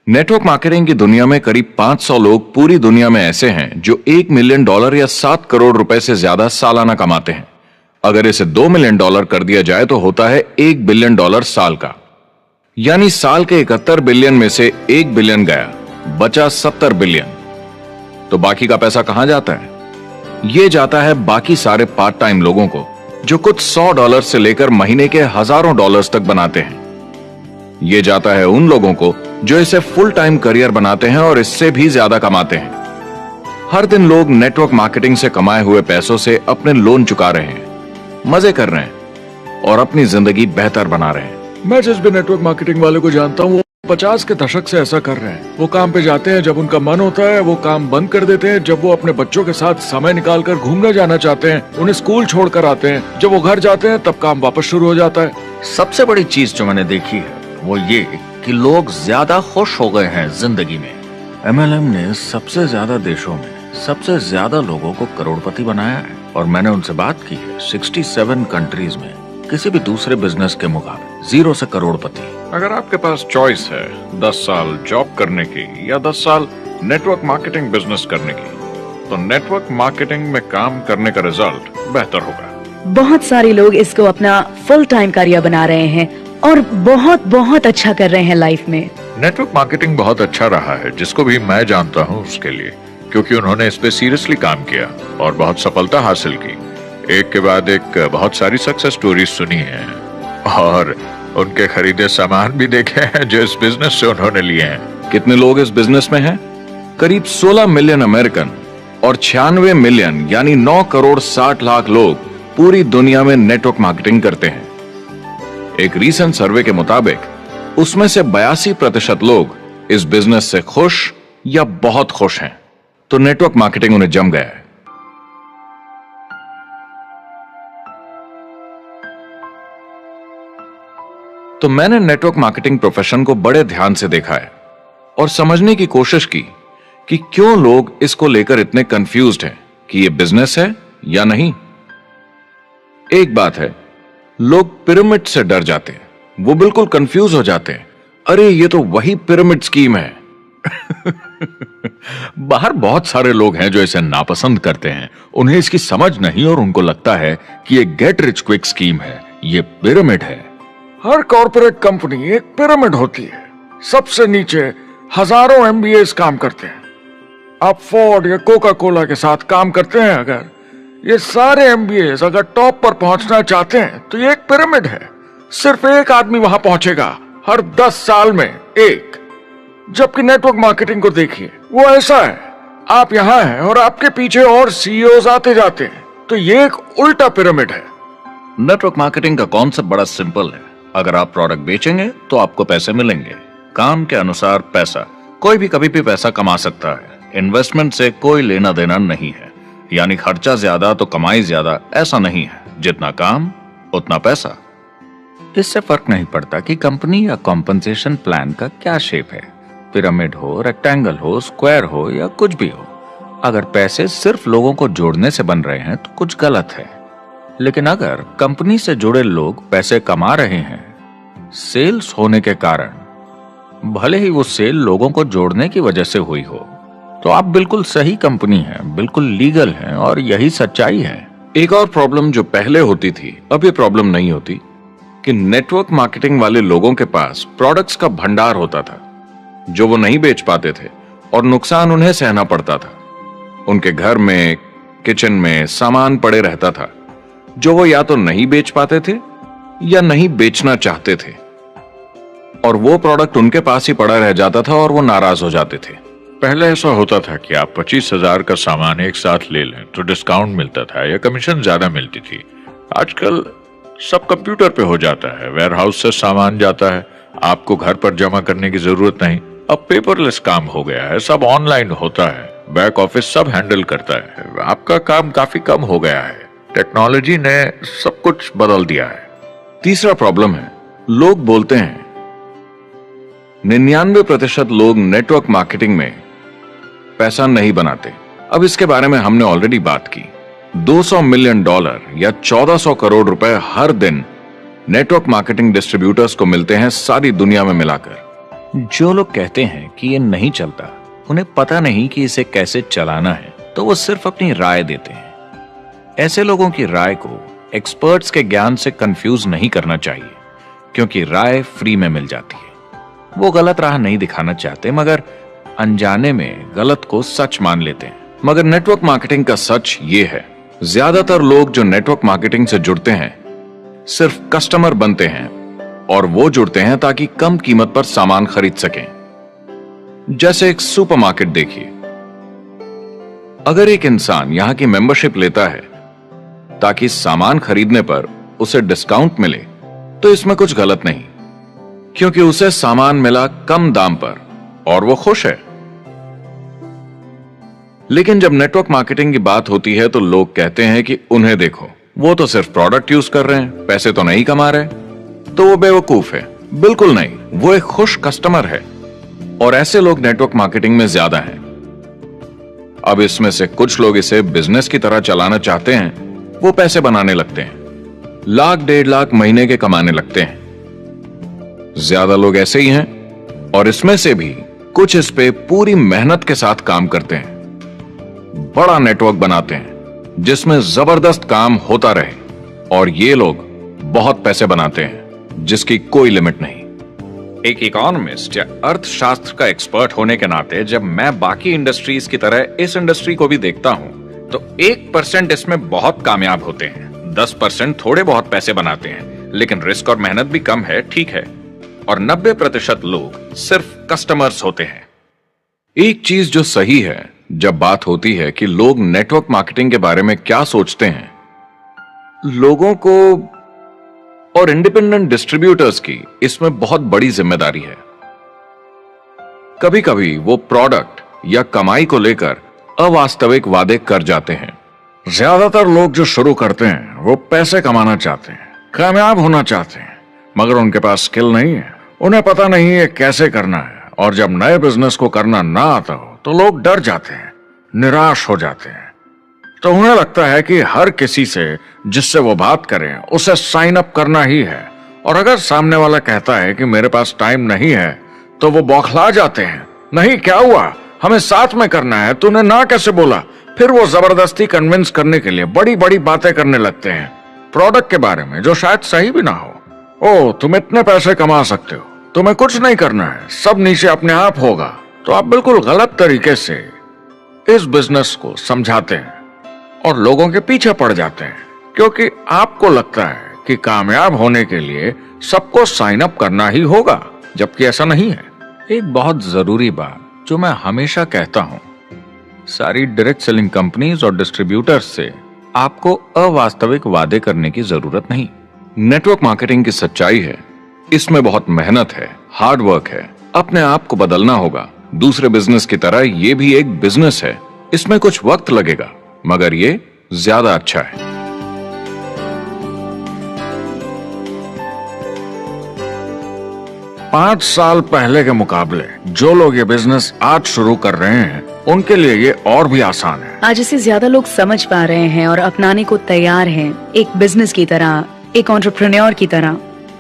Speaker 4: नेटवर्क मार्केटिंग की दुनिया में करीब 500 लोग पूरी दुनिया में ऐसे हैं जो $1 मिलियन या 7 करोड़ रुपए से ज्यादा सालाना कमाते हैं। अगर इसे $2 मिलियन कर दिया जाए तो होता है $1 बिलियन साल का, यानी साल के 71 बिलियन में से 1 बिलियन गया, बचा 70 बिलियन। तो बाकी का पैसा कहां जाता है? ये जाता है बाकी सारे पार्ट टाइम लोगों को जो कुछ $100 से लेकर महीने के हजारों डॉलर्स तक बनाते हैं। ये जाता है उन लोगों को जो इसे फुल टाइम करियर बनाते हैं और इससे भी ज्यादा कमाते हैं। हर दिन लोग नेटवर्क मार्केटिंग से कमाए हुए पैसों से अपने लोन चुका रहे हैं, मजे कर रहे हैं और अपनी जिंदगी बेहतर बना रहे हैं।
Speaker 1: मैं जिस भी नेटवर्क मार्केटिंग वाले को जानता हूँ वो 50 के दशक से ऐसा कर रहे हैं। वो काम पे जाते हैं जब उनका मन होता है, वो काम बंद कर देते हैं जब वो अपने बच्चों के साथ समय निकालकर घूमने जाना चाहते हैं, उन्हें स्कूल छोड़कर आते हैं, जब वो घर जाते हैं तब काम वापस शुरू हो जाता है।
Speaker 5: सबसे बड़ी चीज जो मैंने देखी है वो ये कि लोग ज्यादा खुश हो गए हैं जिंदगी में।
Speaker 3: MLM ने सबसे ज्यादा देशों में सबसे ज्यादा लोगों को करोड़पति बनाया है और मैंने उनसे बात की है 67 कंट्रीज में किसी भी दूसरे बिजनेस के मुकाबले 0 से करोड़पति।
Speaker 1: अगर आपके पास चॉइस है 10 साल जॉब करने की या 10 साल नेटवर्क मार्केटिंग बिजनेस करने की, तो नेटवर्क मार्केटिंग में काम करने का रिजल्ट बेहतर होगा।
Speaker 2: बहुत सारे लोग इसको अपना फुल टाइम करियर बना रहे हैं और बहुत बहुत अच्छा कर रहे हैं लाइफ में।
Speaker 1: नेटवर्क मार्केटिंग बहुत अच्छा रहा है जिसको भी मैं जानता हूँ उसके लिए, क्योंकि उन्होंने इस पे सीरियसली काम किया और बहुत सफलता हासिल की। एक के बाद एक बहुत सारी सक्सेस स्टोरीज सुनी है और उनके खरीदे सामान भी देखे हैं जो इस बिजनेस से उन्होंने लिए हैं।
Speaker 4: कितने लोग इस बिजनेस में हैं? करीब 16 मिलियन अमेरिकन और 96 मिलियन यानी 9 करोड़ 60 लाख लोग पूरी दुनिया में नेटवर्क मार्केटिंग करते हैं। एक रीसेंट सर्वे के मुताबिक उसमें से 82% लोग इस बिजनेस से खुश या बहुत खुश हैं। तो नेटवर्क मार्केटिंग उन्हें जम गया है। तो मैंने नेटवर्क मार्केटिंग प्रोफेशन को बड़े ध्यान से देखा है और समझने की कोशिश की कि क्यों लोग इसको लेकर इतने कंफ्यूज्ड हैं कि ये बिजनेस है या नहीं। एक बात है, लोग पिरामिड से डर जाते हैं, वो बिल्कुल कंफ्यूज हो जाते हैं, अरे ये तो वही पिरामिड स्कीम है। बाहर बहुत सारे लोग हैं जो इसे नापसंद करते हैं, उन्हें इसकी समझ नहीं और उनको लगता है कि ये गेट रिच क्विक स्कीम है, ये पिरामिड है।
Speaker 1: हर कॉर्पोरेट कंपनी एक पिरामिड होती है, सबसे नीचे हजारों एमबीएस काम करते हैं। आप फोर्ड या कोका कोला के साथ काम करते हैं, अगर ये सारे एमबीएस अगर टॉप पर पहुंचना चाहते हैं तो ये एक पिरामिड है। सिर्फ एक आदमी वहां पहुंचेगा हर 10 साल में एक। जबकि नेटवर्क मार्केटिंग को देखिए, वो ऐसा है, आप यहां हैं और आपके पीछे और सीईओज आते जाते हैं, तो ये एक उल्टा पिरामिड है।
Speaker 5: नेटवर्क मार्केटिंग का कॉन्सेप्ट बड़ा सिंपल है। अगर आप प्रोडक्ट बेचेंगे तो आपको पैसे मिलेंगे, काम के अनुसार पैसा। कोई भी कभी भी पैसा कमा सकता है, इन्वेस्टमेंट से कोई लेना देना नहीं है। यानी खर्चा ज्यादा तो कमाई ज्यादा, ऐसा नहीं है, जितना काम उतना पैसा।
Speaker 3: इससे फर्क नहीं पड़ता कि कंपनी या कॉम्पनसेशन प्लान का क्या शेप है, पिरामिड हो, रेक्टेंगल हो, स्क्वायर हो या कुछ भी हो। अगर पैसे सिर्फ लोगों को जोड़ने से बन रहे हैं तो कुछ गलत है। लेकिन अगर कंपनी से जुड़े लोग पैसे कमा रहे हैं सेल्स होने के कारण, भले ही वो सेल लोगों को जोड़ने की वजह से हुई हो, तो आप बिल्कुल सही कंपनी हैं, बिल्कुल लीगल हैं और यही सच्चाई है।
Speaker 4: एक और प्रॉब्लम जो पहले होती थी, अब ये प्रॉब्लम नहीं होती, कि नेटवर्क मार्केटिंग वाले लोगों के पास प्रोडक्ट्स का भंडार होता था जो वो नहीं बेच पाते थे और नुकसान उन्हें सहना पड़ता था। उनके घर में, किचन में सामान पड़े रहता था जो वो या तो नहीं बेच पाते थे या नहीं बेचना चाहते थे, और वो प्रोडक्ट उनके पास ही पड़ा रह जाता था और वो नाराज हो जाते थे।
Speaker 1: पहले ऐसा होता था कि आप 25,000 का सामान एक साथ ले लें तो डिस्काउंट मिलता था या कमीशन ज्यादा मिलती थी। आजकल सब कंप्यूटर पे हो जाता है, वेयर हाउस से सामान जाता है, आपको घर पर जमा करने की जरूरत नहीं। अब पेपरलेस काम हो गया है, सब ऑनलाइन होता है, बैक ऑफिस सब हैंडल करता है, आपका काम काफी कम हो गया है। टेक्नोलॉजी ने सब कुछ बदल दिया है।
Speaker 4: तीसरा प्रॉब्लम है, लोग बोलते हैं 99% लोग नेटवर्क मार्केटिंग में पैसा नहीं बनाते। अब इसके बारे में हमने ऑलरेडी बात की। $200 मिलियन या 1400 करोड़ रुपए हर दिन नेटवर्क मार्केटिंग डिस्ट्रीब्यूटर्स को मिलते हैं सारी दुनिया में मिलाकर।
Speaker 3: जो लोग कहते हैं कि ये नहीं चलता, उन्हें पता नहीं कि इसे कैसे चलाना है, तो वो सिर्फ अपनी राय देते हैं। ऐसे लोगों की राय को एक्सपर्ट्स के ज्ञान से कंफ्यूज नहीं करना चाहिए, क्योंकि राय फ्री में मिल जाती है। वो गलत राह नहीं दिखाना चाहते, मगर अनजाने में गलत को सच मान लेते हैं।
Speaker 4: मगर नेटवर्क मार्केटिंग का सच ये है, ज्यादातर लोग जो नेटवर्क मार्केटिंग से जुड़ते हैं सिर्फ कस्टमर बनते हैं, और वो जुड़ते हैं ताकि कम कीमत पर सामान खरीद सकें। जैसे एक सुपरमार्केट देखिए, अगर एक इंसान यहां की मेंबरशिप लेता है ताकि सामान खरीदने पर उसे डिस्काउंट मिले, तो इसमें कुछ गलत नहीं, क्योंकि उसे सामान मिला कम दाम पर और वो खुश है। लेकिन जब नेटवर्क मार्केटिंग की बात होती है तो लोग कहते हैं कि उन्हें देखो, वो तो सिर्फ प्रोडक्ट यूज कर रहे हैं, पैसे तो नहीं कमा रहे, तो वो बेवकूफ है। बिल्कुल नहीं, वो एक खुश कस्टमर है, और ऐसे लोग नेटवर्क मार्केटिंग में ज्यादा हैं। अब इसमें से कुछ लोग इसे बिजनेस की तरह चलाना चाहते हैं, वो पैसे बनाने लगते हैं, 1,00,000 1,50,000 महीने के कमाने लगते हैं। ज्यादा लोग ऐसे ही हैं, और इसमें से भी कुछ इस पे पूरी मेहनत के साथ काम करते हैं, बड़ा नेटवर्क बनाते हैं जिसमें जबरदस्त काम होता रहे, और ये लोग बहुत पैसे बनाते हैं जिसकी कोई लिमिट नहीं।
Speaker 3: एक इकोनॉमिस्ट या अर्थशास्त्र का एक्सपर्ट होने के नाते जब मैं बाकी इंडस्ट्रीज की तरह इस इंडस्ट्री को भी देखता हूं, तो 1% इसमें बहुत कामयाब होते हैं, 10% थोड़े बहुत पैसे बनाते हैं, लेकिन रिस्क और मेहनत भी कम है, ठीक है, और 90% लोग सिर्फ कस्टमर्स होते हैं।
Speaker 4: एक चीज जो सही है जब बात होती है कि लोग नेटवर्क मार्केटिंग के बारे में क्या सोचते हैं, लोगों को और इंडिपेंडेंट डिस्ट्रीब्यूटर्स की इसमें बहुत बड़ी जिम्मेदारी है। कभी कभी वो प्रोडक्ट या कमाई को लेकर अवास्तविक वादे कर जाते हैं।
Speaker 1: ज्यादातर लोग जो शुरू करते हैं वो पैसे कमाना चाहते हैं, कामयाब होना चाहते हैं, मगर उनके पास स्किल नहीं है, उन्हें पता नहीं है कैसे करना है, और जब नए बिजनेस को करना ना आता हो तो लोग डर जाते हैं, निराश हो जाते हैं। तो उन्हें लगता है कि हर किसी से जिससे वो बात करें उसे साइन अप करना ही है, और अगर सामने वाला कहता है कि मेरे पास टाइम नहीं है तो वो बौखला जाते हैं। नहीं, क्या हुआ, हमें साथ में करना है, तूने ना कैसे बोला? फिर वो जबरदस्ती कन्विंस करने के लिए बड़ी बड़ी बातें करने लगते हैं प्रोडक्ट के बारे में, जो शायद सही भी ना हो। ओ, तुम इतने पैसे कमा सकते हो, तुम्हें कुछ नहीं करना है, सब नीचे अपने आप होगा। तो आप बिल्कुल गलत तरीके से इस बिजनेस को समझाते हैं और लोगों के पीछे पड़ जाते हैं, क्योंकि आपको लगता है कि कामयाब होने के लिए सबको साइन अप करना ही होगा, जबकि ऐसा नहीं है।
Speaker 4: एक बहुत जरूरी बात जो मैं हमेशा कहता हूं, सारी डायरेक्ट सेलिंग कंपनीज और डिस्ट्रीब्यूटर्स से आपको अवास्तविक वादे करने की जरूरत नहीं। नेटवर्क मार्केटिंग की सच्चाई है, इसमें बहुत मेहनत है, हार्ड वर्क है, अपने आप को बदलना होगा। दूसरे बिजनेस की तरह ये भी एक बिजनेस है, इसमें कुछ वक्त लगेगा, मगर ये ज्यादा अच्छा है।
Speaker 1: 5 साल पहले के मुकाबले जो लोग ये बिजनेस आज शुरू कर रहे हैं उनके लिए ये और भी आसान है।
Speaker 2: आज इसे ज्यादा लोग समझ पा रहे हैं और अपनाने को तैयार हैं, एक बिजनेस की तरह, एक एंटरप्रेन्योर की तरह।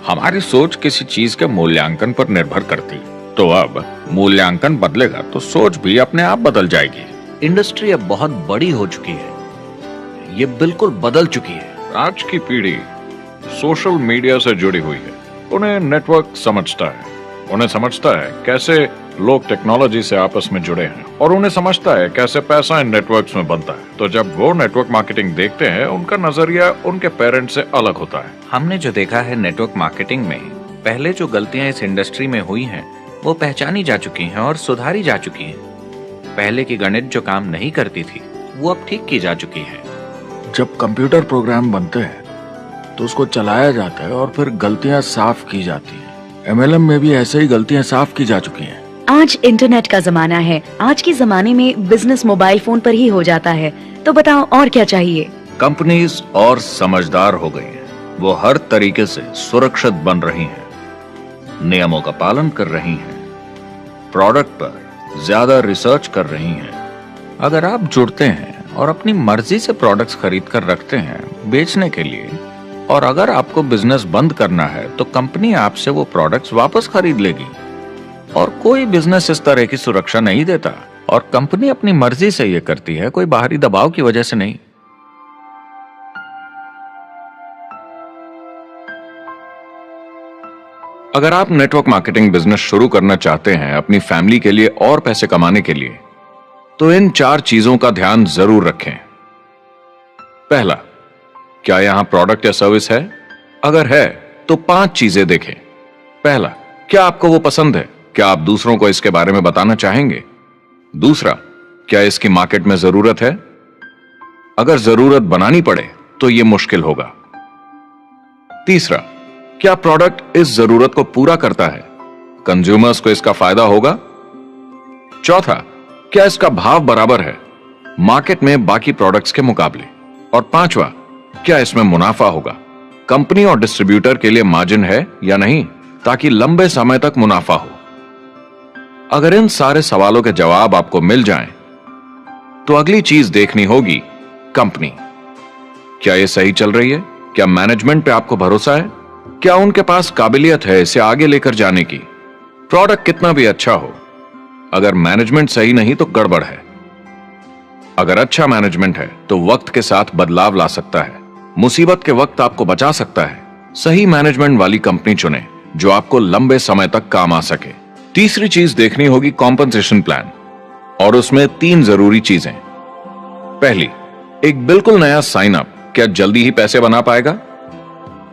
Speaker 4: हमारी सोच किसी चीज के मूल्यांकन पर निर्भर करती है, तो अब मूल्यांकन बदलेगा तो सोच भी अपने आप बदल जाएगी।
Speaker 3: इंडस्ट्री अब बहुत बड़ी हो चुकी है, ये बिल्कुल बदल चुकी है।
Speaker 4: आज की पीढ़ी सोशल मीडिया से जुड़ी हुई है, उन्हें नेटवर्क समझता है, उन्हें समझता है कैसे लोग टेक्नोलॉजी से आपस में जुड़े हैं, और उन्हें समझता है कैसे पैसा इन नेटवर्क्स में बनता है। तो जब वो नेटवर्क मार्केटिंग देखते हैं, उनका नजरिया उनके पेरेंट्स से अलग होता है।
Speaker 3: हमने जो देखा है नेटवर्क मार्केटिंग में, पहले जो गलतियां इस इंडस्ट्री में हुई हैं वो पहचानी जा चुकी हैं और सुधारी जा चुकी हैं। पहले की गणित जो काम नहीं करती थी वो अब ठीक की जा चुकी है।
Speaker 1: जब कंप्यूटर प्रोग्राम बनते हैं तो उसको चलाया जाता है और फिर गलतियां साफ की जाती हैं। MLM में भी ऐसे ही गलतियां साफ की जा चुकी हैं।
Speaker 2: आज इंटरनेट का जमाना है, आज के जमाने में बिजनेस मोबाइल फोन पर ही हो जाता है। तो बताओ और क्या चाहिए?
Speaker 5: कंपनीज और समझदार हो गई हैं, वो हर तरीके से सुरक्षित बन रही हैं, नियमों का पालन कर रही हैं, प्रोडक्ट पर ज्यादा रिसर्च कर रही हैं।
Speaker 4: अगर आप जुड़ते हैं और अपनी मर्जी से प्रोडक्ट्स खरीद कर रखते हैं बेचने के लिए, और अगर आपको बिजनेस बंद करना है तो कंपनी आपसे वो प्रोडक्ट्स वापस खरीद लेगी। और कोई बिजनेस इस तरह की सुरक्षा नहीं देता, और कंपनी अपनी मर्जी से ये करती है, कोई बाहरी दबाव की वजह से नहीं। अगर आप नेटवर्क मार्केटिंग बिजनेस शुरू करना चाहते हैं अपनी फैमिली के लिए और पैसे कमाने के लिए, तो इन 4 चीजों का ध्यान जरूर रखें। पहला, क्या यहां प्रोडक्ट या सर्विस है? अगर है तो 5 चीजें देखें। पहला, क्या आपको वो पसंद है? क्या आप दूसरों को इसके बारे में बताना चाहेंगे? दूसरा, क्या इसकी मार्केट में जरूरत है? अगर जरूरत बनानी पड़े तो यह मुश्किल होगा। तीसरा, क्या प्रोडक्ट इस जरूरत को पूरा करता है? कंज्यूमर्स को इसका फायदा होगा? चौथा, क्या इसका भाव बराबर है मार्केट में बाकी प्रोडक्ट्स के मुकाबले? और पांचवा, क्या इसमें मुनाफा होगा? कंपनी और डिस्ट्रीब्यूटर के लिए मार्जिन है या नहीं, ताकि लंबे समय तक मुनाफा हो। अगर इन सारे सवालों के जवाब आपको मिल जाएं, तो अगली चीज देखनी होगी कंपनी। क्या यह सही चल रही है? क्या मैनेजमेंट पे आपको भरोसा है? क्या उनके पास काबिलियत है इसे आगे लेकर जाने की? प्रोडक्ट कितना भी अच्छा हो, अगर मैनेजमेंट सही नहीं तो गड़बड़ है। अगर अच्छा मैनेजमेंट है तो वक्त के साथ बदलाव ला सकता है, मुसीबत के वक्त आपको बचा सकता है। सही मैनेजमेंट वाली कंपनी चुनें जो आपको लंबे समय तक काम आ सके। तीसरी चीज देखनी होगी कॉम्पनसेशन प्लान, और उसमें 3 जरूरी चीजें। पहली, एक बिल्कुल नया साइन अप क्या जल्दी ही पैसे बना पाएगा?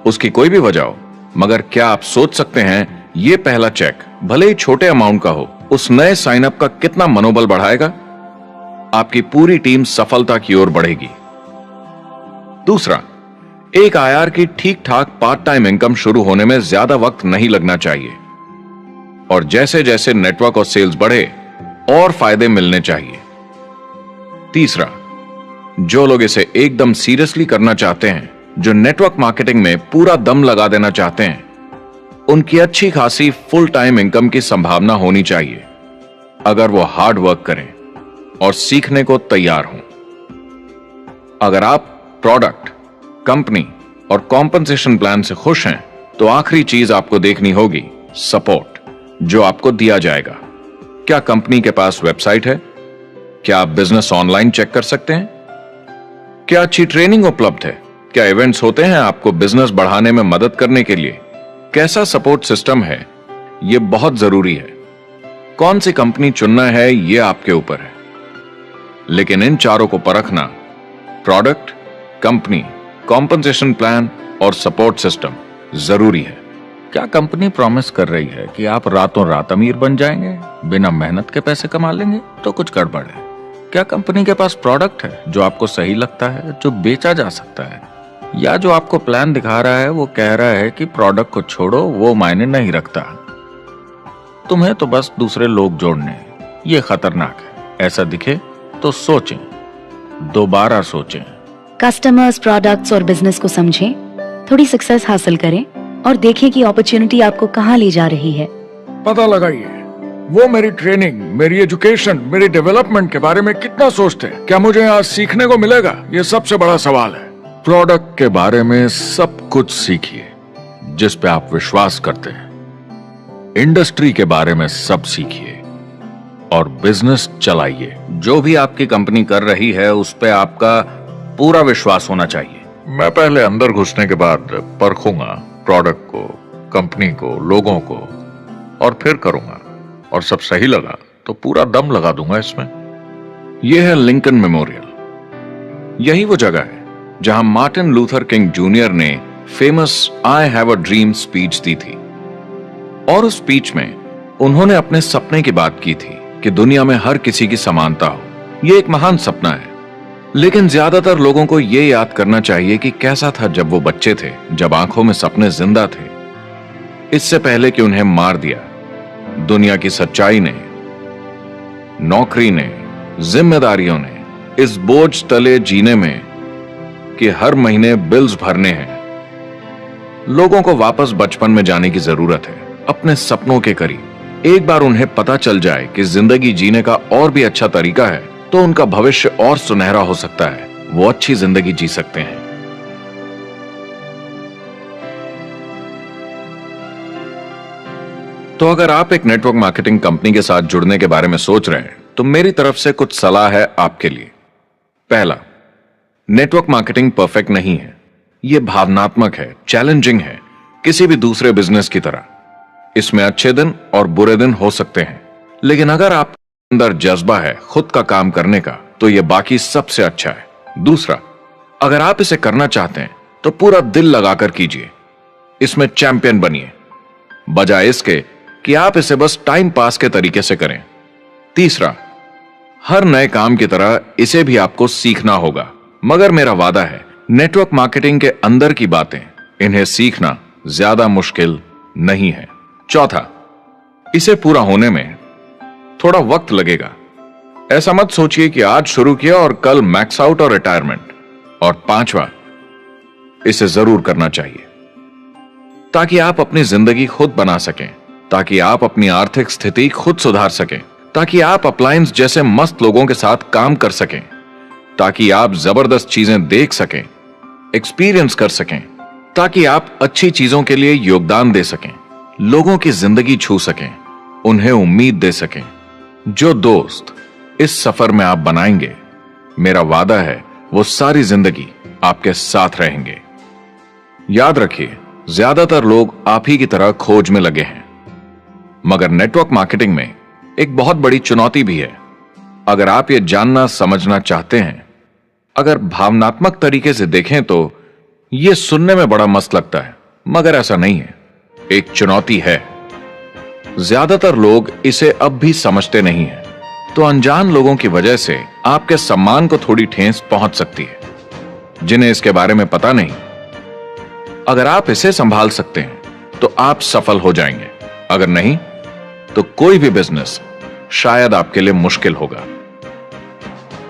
Speaker 4: उसकी कोई भी वजह हो, मगर क्या आप सोच सकते हैं यह पहला चेक, भले ही छोटे अमाउंट का हो, उस नए साइन अप का कितना मनोबल बढ़ाएगा? आपकी पूरी टीम सफलता की ओर बढ़ेगी। दूसरा, एक IR की ठीक ठाक पार्ट टाइम इनकम शुरू होने में ज्यादा वक्त नहीं लगना चाहिए, और जैसे जैसे नेटवर्क और सेल्स बढ़े और फायदे मिलने चाहिए। तीसरा, जो लोग इसे एकदम सीरियसली करना चाहते हैं, जो नेटवर्क मार्केटिंग में पूरा दम लगा देना चाहते हैं, उनकी अच्छी खासी फुल टाइम इनकम की संभावना होनी चाहिए। अगर वो हार्ड वर्क करें, और सीखने को तैयार हूं। अगर आप प्रोडक्ट, कंपनी और कॉम्पनसेशन प्लान से खुश हैं, तो आखिरी चीज आपको देखनी होगी सपोर्ट, जो आपको दिया जाएगा। क्या कंपनी के पास वेबसाइट है? क्या आप बिजनेस ऑनलाइन चेक कर सकते हैं? क्या अच्छी ट्रेनिंग उपलब्ध है? क्या इवेंट्स होते हैं आपको बिजनेस बढ़ाने में मदद करने के लिए? कैसा सपोर्ट सिस्टम है? यह बहुत जरूरी है। कौन सी कंपनी चुनना है, यह आपके ऊपर है, लेकिन इन चारों को परखना, प्रोडक्ट, कंपनी, कॉम्पनसेशन प्लान और सपोर्ट सिस्टम, जरूरी है। क्या कंपनी प्रॉमिस कर रही है कि आप रातों रात अमीर बन जाएंगे, बिना मेहनत के पैसे कमा लेंगे? तो कुछ गड़बड़ है। क्या कंपनी के पास प्रोडक्ट है जो आपको सही लगता है, जो बेचा जा सकता है? या जो आपको प्लान दिखा रहा है वो कह रहा है कि प्रोडक्ट को छोड़ो, वो मायने नहीं रखता, तुम्हें तो बस दूसरे लोग जोड़ने हैं। ये खतरनाक है। ऐसा दिखे तो सोचें, दोबारा सोचें।
Speaker 2: कस्टमर्स, प्रोडक्ट्स और बिजनेस को समझें, थोड़ी सक्सेस हासिल करें और देखें कि अपॉर्चुनिटी आपको कहां ले जा रही है।
Speaker 1: पता लगाइए वो मेरी ट्रेनिंग, मेरी एजुकेशन, मेरी डेवलपमेंट के बारे में कितना सोचते हैं। क्या मुझे आज सीखने को मिलेगा? ये सबसे बड़ा सवाल है।
Speaker 4: प्रोडक्ट के बारे में सब कुछ सीखिए जिस पे आप विश्वास करते हैं। इंडस्ट्री के बारे में सब सीखिए और बिजनेस चलाइए। जो भी आपकी कंपनी कर रही है उस पे आपका पूरा विश्वास होना चाहिए। मैं पहले अंदर घुसने के बाद परखूंगा प्रोडक्ट को, कंपनी को, लोगों को, और फिर करूंगा, और सब सही लगा तो पूरा दम लगा दूंगा इसमें। यह है लिंकन मेमोरियल। यही वो जगह है जहां मार्टिन लूथर किंग जूनियर ने famous I have a dream speech दी थी। और उस स्पीच में उन्होंने अपने सपने की बात की थी कि दुनिया में हर किसी की समानता हो। यह एक महान सपना है, लेकिन ज्यादातर लोगों को यह याद करना चाहिए कि कैसा था जब वो बच्चे थे, जब आंखों में सपने जिंदा थे, इससे पहले कि उन्हें मार दिया दुनिया की सच्चाई ने, नौकरी ने, जिम्मेदारियों ने, इस बोझ तले जीने में कि हर महीने बिल्स भरने हैं। लोगों को वापस बचपन में जाने की जरूरत है, अपने सपनों के करीब। एक बार उन्हें पता चल जाए कि जिंदगी जीने का और भी अच्छा तरीका है, तो उनका भविष्य और सुनहरा हो सकता है। वो अच्छी जिंदगी जी सकते हैं। तो अगर आप एक नेटवर्क मार्केटिंग कंपनी के साथ जुड़ने के बारे में सोच रहे हैं, तो मेरी तरफ से कुछ सलाह है आपके लिए। पहला, नेटवर्क मार्केटिंग परफेक्ट नहीं है। यह भावनात्मक है, चैलेंजिंग है, किसी भी दूसरे बिजनेस की तरह। इसमें अच्छे दिन और बुरे दिन हो सकते हैं, लेकिन अगर आप अंदर जज्बा है खुद का काम करने का, तो यह बाकी सबसे अच्छा है। दूसरा, अगर आप इसे करना चाहते हैं तो पूरा दिल लगाकर कीजिए, इसमें चैंपियन बनिए, बजाय इसके कि आप इसे बस टाइम पास के तरीके से करें। तीसरा, हर नए काम की तरह इसे भी आपको सीखना होगा, मगर मेरा वादा है नेटवर्क मार्केटिंग के अंदर की बातें, इन्हें सीखना ज्यादा मुश्किल नहीं है। चौथा, इसे पूरा होने में थोड़ा वक्त लगेगा। ऐसा मत सोचिए कि आज शुरू किया और कल मैक्स आउट और रिटायरमेंट। और पांचवा, इसे जरूर करना चाहिए ताकि आप अपनी जिंदगी खुद बना सकें, ताकि आप अपनी आर्थिक स्थिति खुद सुधार सकें, ताकि आप अप्लायंस जैसे मस्त लोगों के साथ काम कर सकें, ताकि आप जबरदस्त चीजें देख सकें, एक्सपीरियंस कर सकें, ताकि आप अच्छी चीजों के लिए योगदान दे सकें, लोगों की जिंदगी छू सकें, उन्हें उम्मीद दे सकें। जो दोस्त इस सफर में आप बनाएंगे, मेरा वादा है वो सारी जिंदगी आपके साथ रहेंगे। याद रखिए, ज्यादातर लोग आप ही की तरह खोज में लगे हैं, मगर नेटवर्क मार्केटिंग में एक बहुत बड़ी चुनौती भी है। अगर आप ये जानना समझना चाहते हैं, अगर भावनात्मक तरीके से देखें तो यह सुनने में बड़ा मस्त लगता है, मगर ऐसा नहीं है। एक चुनौती है। ज्यादातर लोग इसे अब भी समझते नहीं हैं, तो अनजान लोगों की वजह से आपके सम्मान को थोड़ी ठेस पहुंच सकती है, जिन्हें इसके बारे में पता नहीं। अगर आप इसे संभाल सकते हैं तो आप सफल हो जाएंगे, अगर नहीं तो कोई भी बिजनेस शायद आपके लिए मुश्किल होगा।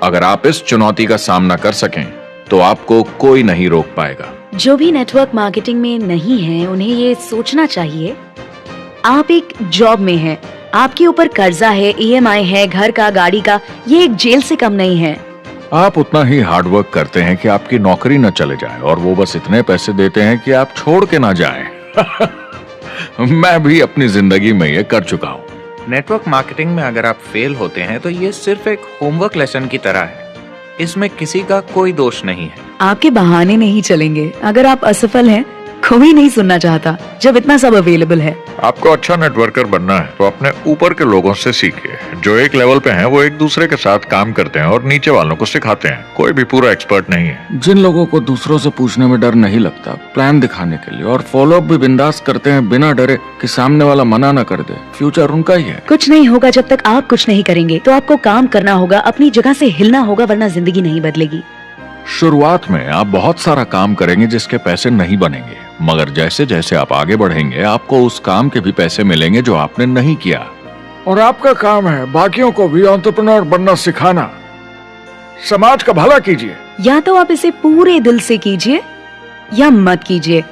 Speaker 4: अगर आप इस चुनौती का सामना कर सकें तो आपको कोई नहीं रोक पाएगा।
Speaker 2: जो भी नेटवर्क मार्केटिंग में नहीं है, उन्हें ये सोचना चाहिए आप एक जॉब में हैं आपके ऊपर कर्जा है, EMI है, घर का, गाड़ी का, ये एक जेल से कम नहीं है।
Speaker 4: आप उतना ही हार्डवर्क करते हैं कि आपकी नौकरी न चले जाए, और वो बस इतने पैसे देते हैं कि आप छोड़ के ना जाएं। मैं भी अपनी जिंदगी में ये कर चुका हूँ।
Speaker 3: नेटवर्क मार्केटिंग में अगर आप फेल होते हैं तो ये सिर्फ एक होमवर्क लेसन की तरह है। इसमें किसी का कोई दोष नहीं है।
Speaker 2: आपके बहाने नहीं चलेंगे। अगर आप असफल हैं, कोई नहीं सुनना चाहता जब इतना सब अवेलेबल है।
Speaker 4: आपको अच्छा नेटवर्कर बनना है तो अपने ऊपर के लोगों से सीखिए। जो एक लेवल पे हैं वो एक दूसरे के साथ काम करते हैं और नीचे वालों को सिखाते हैं। कोई भी पूरा एक्सपर्ट नहीं है।
Speaker 1: जिन लोगों को दूसरों से पूछने में डर नहीं लगता, प्लान दिखाने के लिए और फॉलोअप भी बिंदास करते हैं बिना डरे कि सामने वाला मना न कर दे, फ्यूचर उनका ही है।
Speaker 2: कुछ नहीं होगा जब तक आप कुछ नहीं करेंगे। तो आपको काम करना होगा, अपनी जगह से हिलना होगा, वरना जिंदगी नहीं बदलेगी।
Speaker 4: शुरुआत में आप बहुत सारा काम करेंगे जिसके पैसे नहीं बनेंगे, मगर जैसे जैसे आप आगे बढ़ेंगे आपको उस काम के भी पैसे मिलेंगे जो आपने नहीं किया।
Speaker 1: और आपका काम है बाकियों को भी एंटरप्रेन्योर बनना सिखाना। समाज का भला कीजिए।
Speaker 2: या तो आप इसे पूरे दिल से कीजिए या मत कीजिए।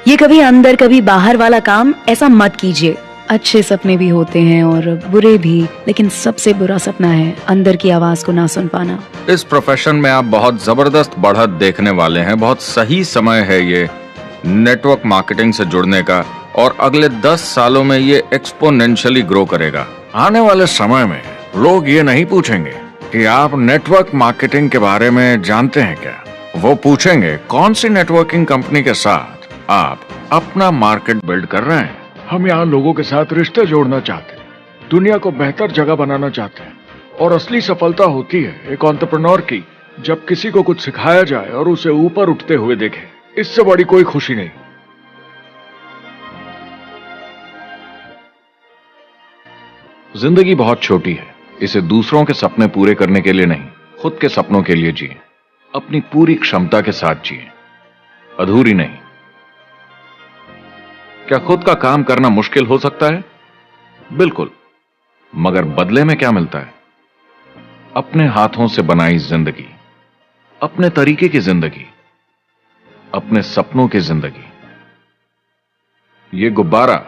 Speaker 2: ये कभी अंदर कभी बाहर वाला काम ऐसा मत कीजिए। अच्छे सपने भी होते हैं और बुरे भी, लेकिन सबसे बुरा सपना है अंदर की आवाज को ना सुन पाना।
Speaker 4: इस प्रोफेशन में आप बहुत जबरदस्त बढ़त देखने वाले हैं। बहुत सही समय है ये नेटवर्क मार्केटिंग से जुड़ने का, और अगले 10 सालों में ये एक्सपोनेंशियली ग्रो करेगा।
Speaker 1: आने वाले समय में लोग ये नहीं पूछेंगे कि आप नेटवर्क मार्केटिंग के बारे में जानते हैं क्या। वो पूछेंगे कौन सी नेटवर्किंग कंपनी के साथ आप अपना मार्केट बिल्ड कर रहे हैं। हम यहाँ लोगों के साथ रिश्ते जोड़ना चाहते हैं, दुनिया को बेहतर जगह बनाना चाहते हैं। और असली सफलता होती है एक एंटरप्रेन्योर की, जब किसी को कुछ सिखाया जाए और उसे ऊपर उठते हुए देखे। इससे बड़ी कोई खुशी नहीं।
Speaker 4: जिंदगी बहुत छोटी है, इसे दूसरों के सपने पूरे करने के लिए नहीं, खुद के सपनों के लिए जिए। अपनी पूरी क्षमता के साथ जिए, अधूरी नहीं। क्या खुद का काम करना मुश्किल हो सकता है? बिल्कुल, मगर बदले में क्या मिलता है? अपने हाथों से बनाई जिंदगी, अपने तरीके की जिंदगी, अपने सपनों की जिंदगी। ये गुब्बारा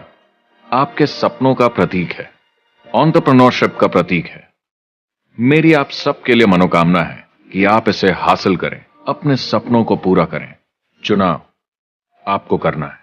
Speaker 4: आपके सपनों का प्रतीक है, एंटरप्रेन्योरशिप का प्रतीक है। मेरी आप सबके लिए मनोकामना है कि आप इसे हासिल करें, अपने सपनों को पूरा करें। चुनाव आपको करना है।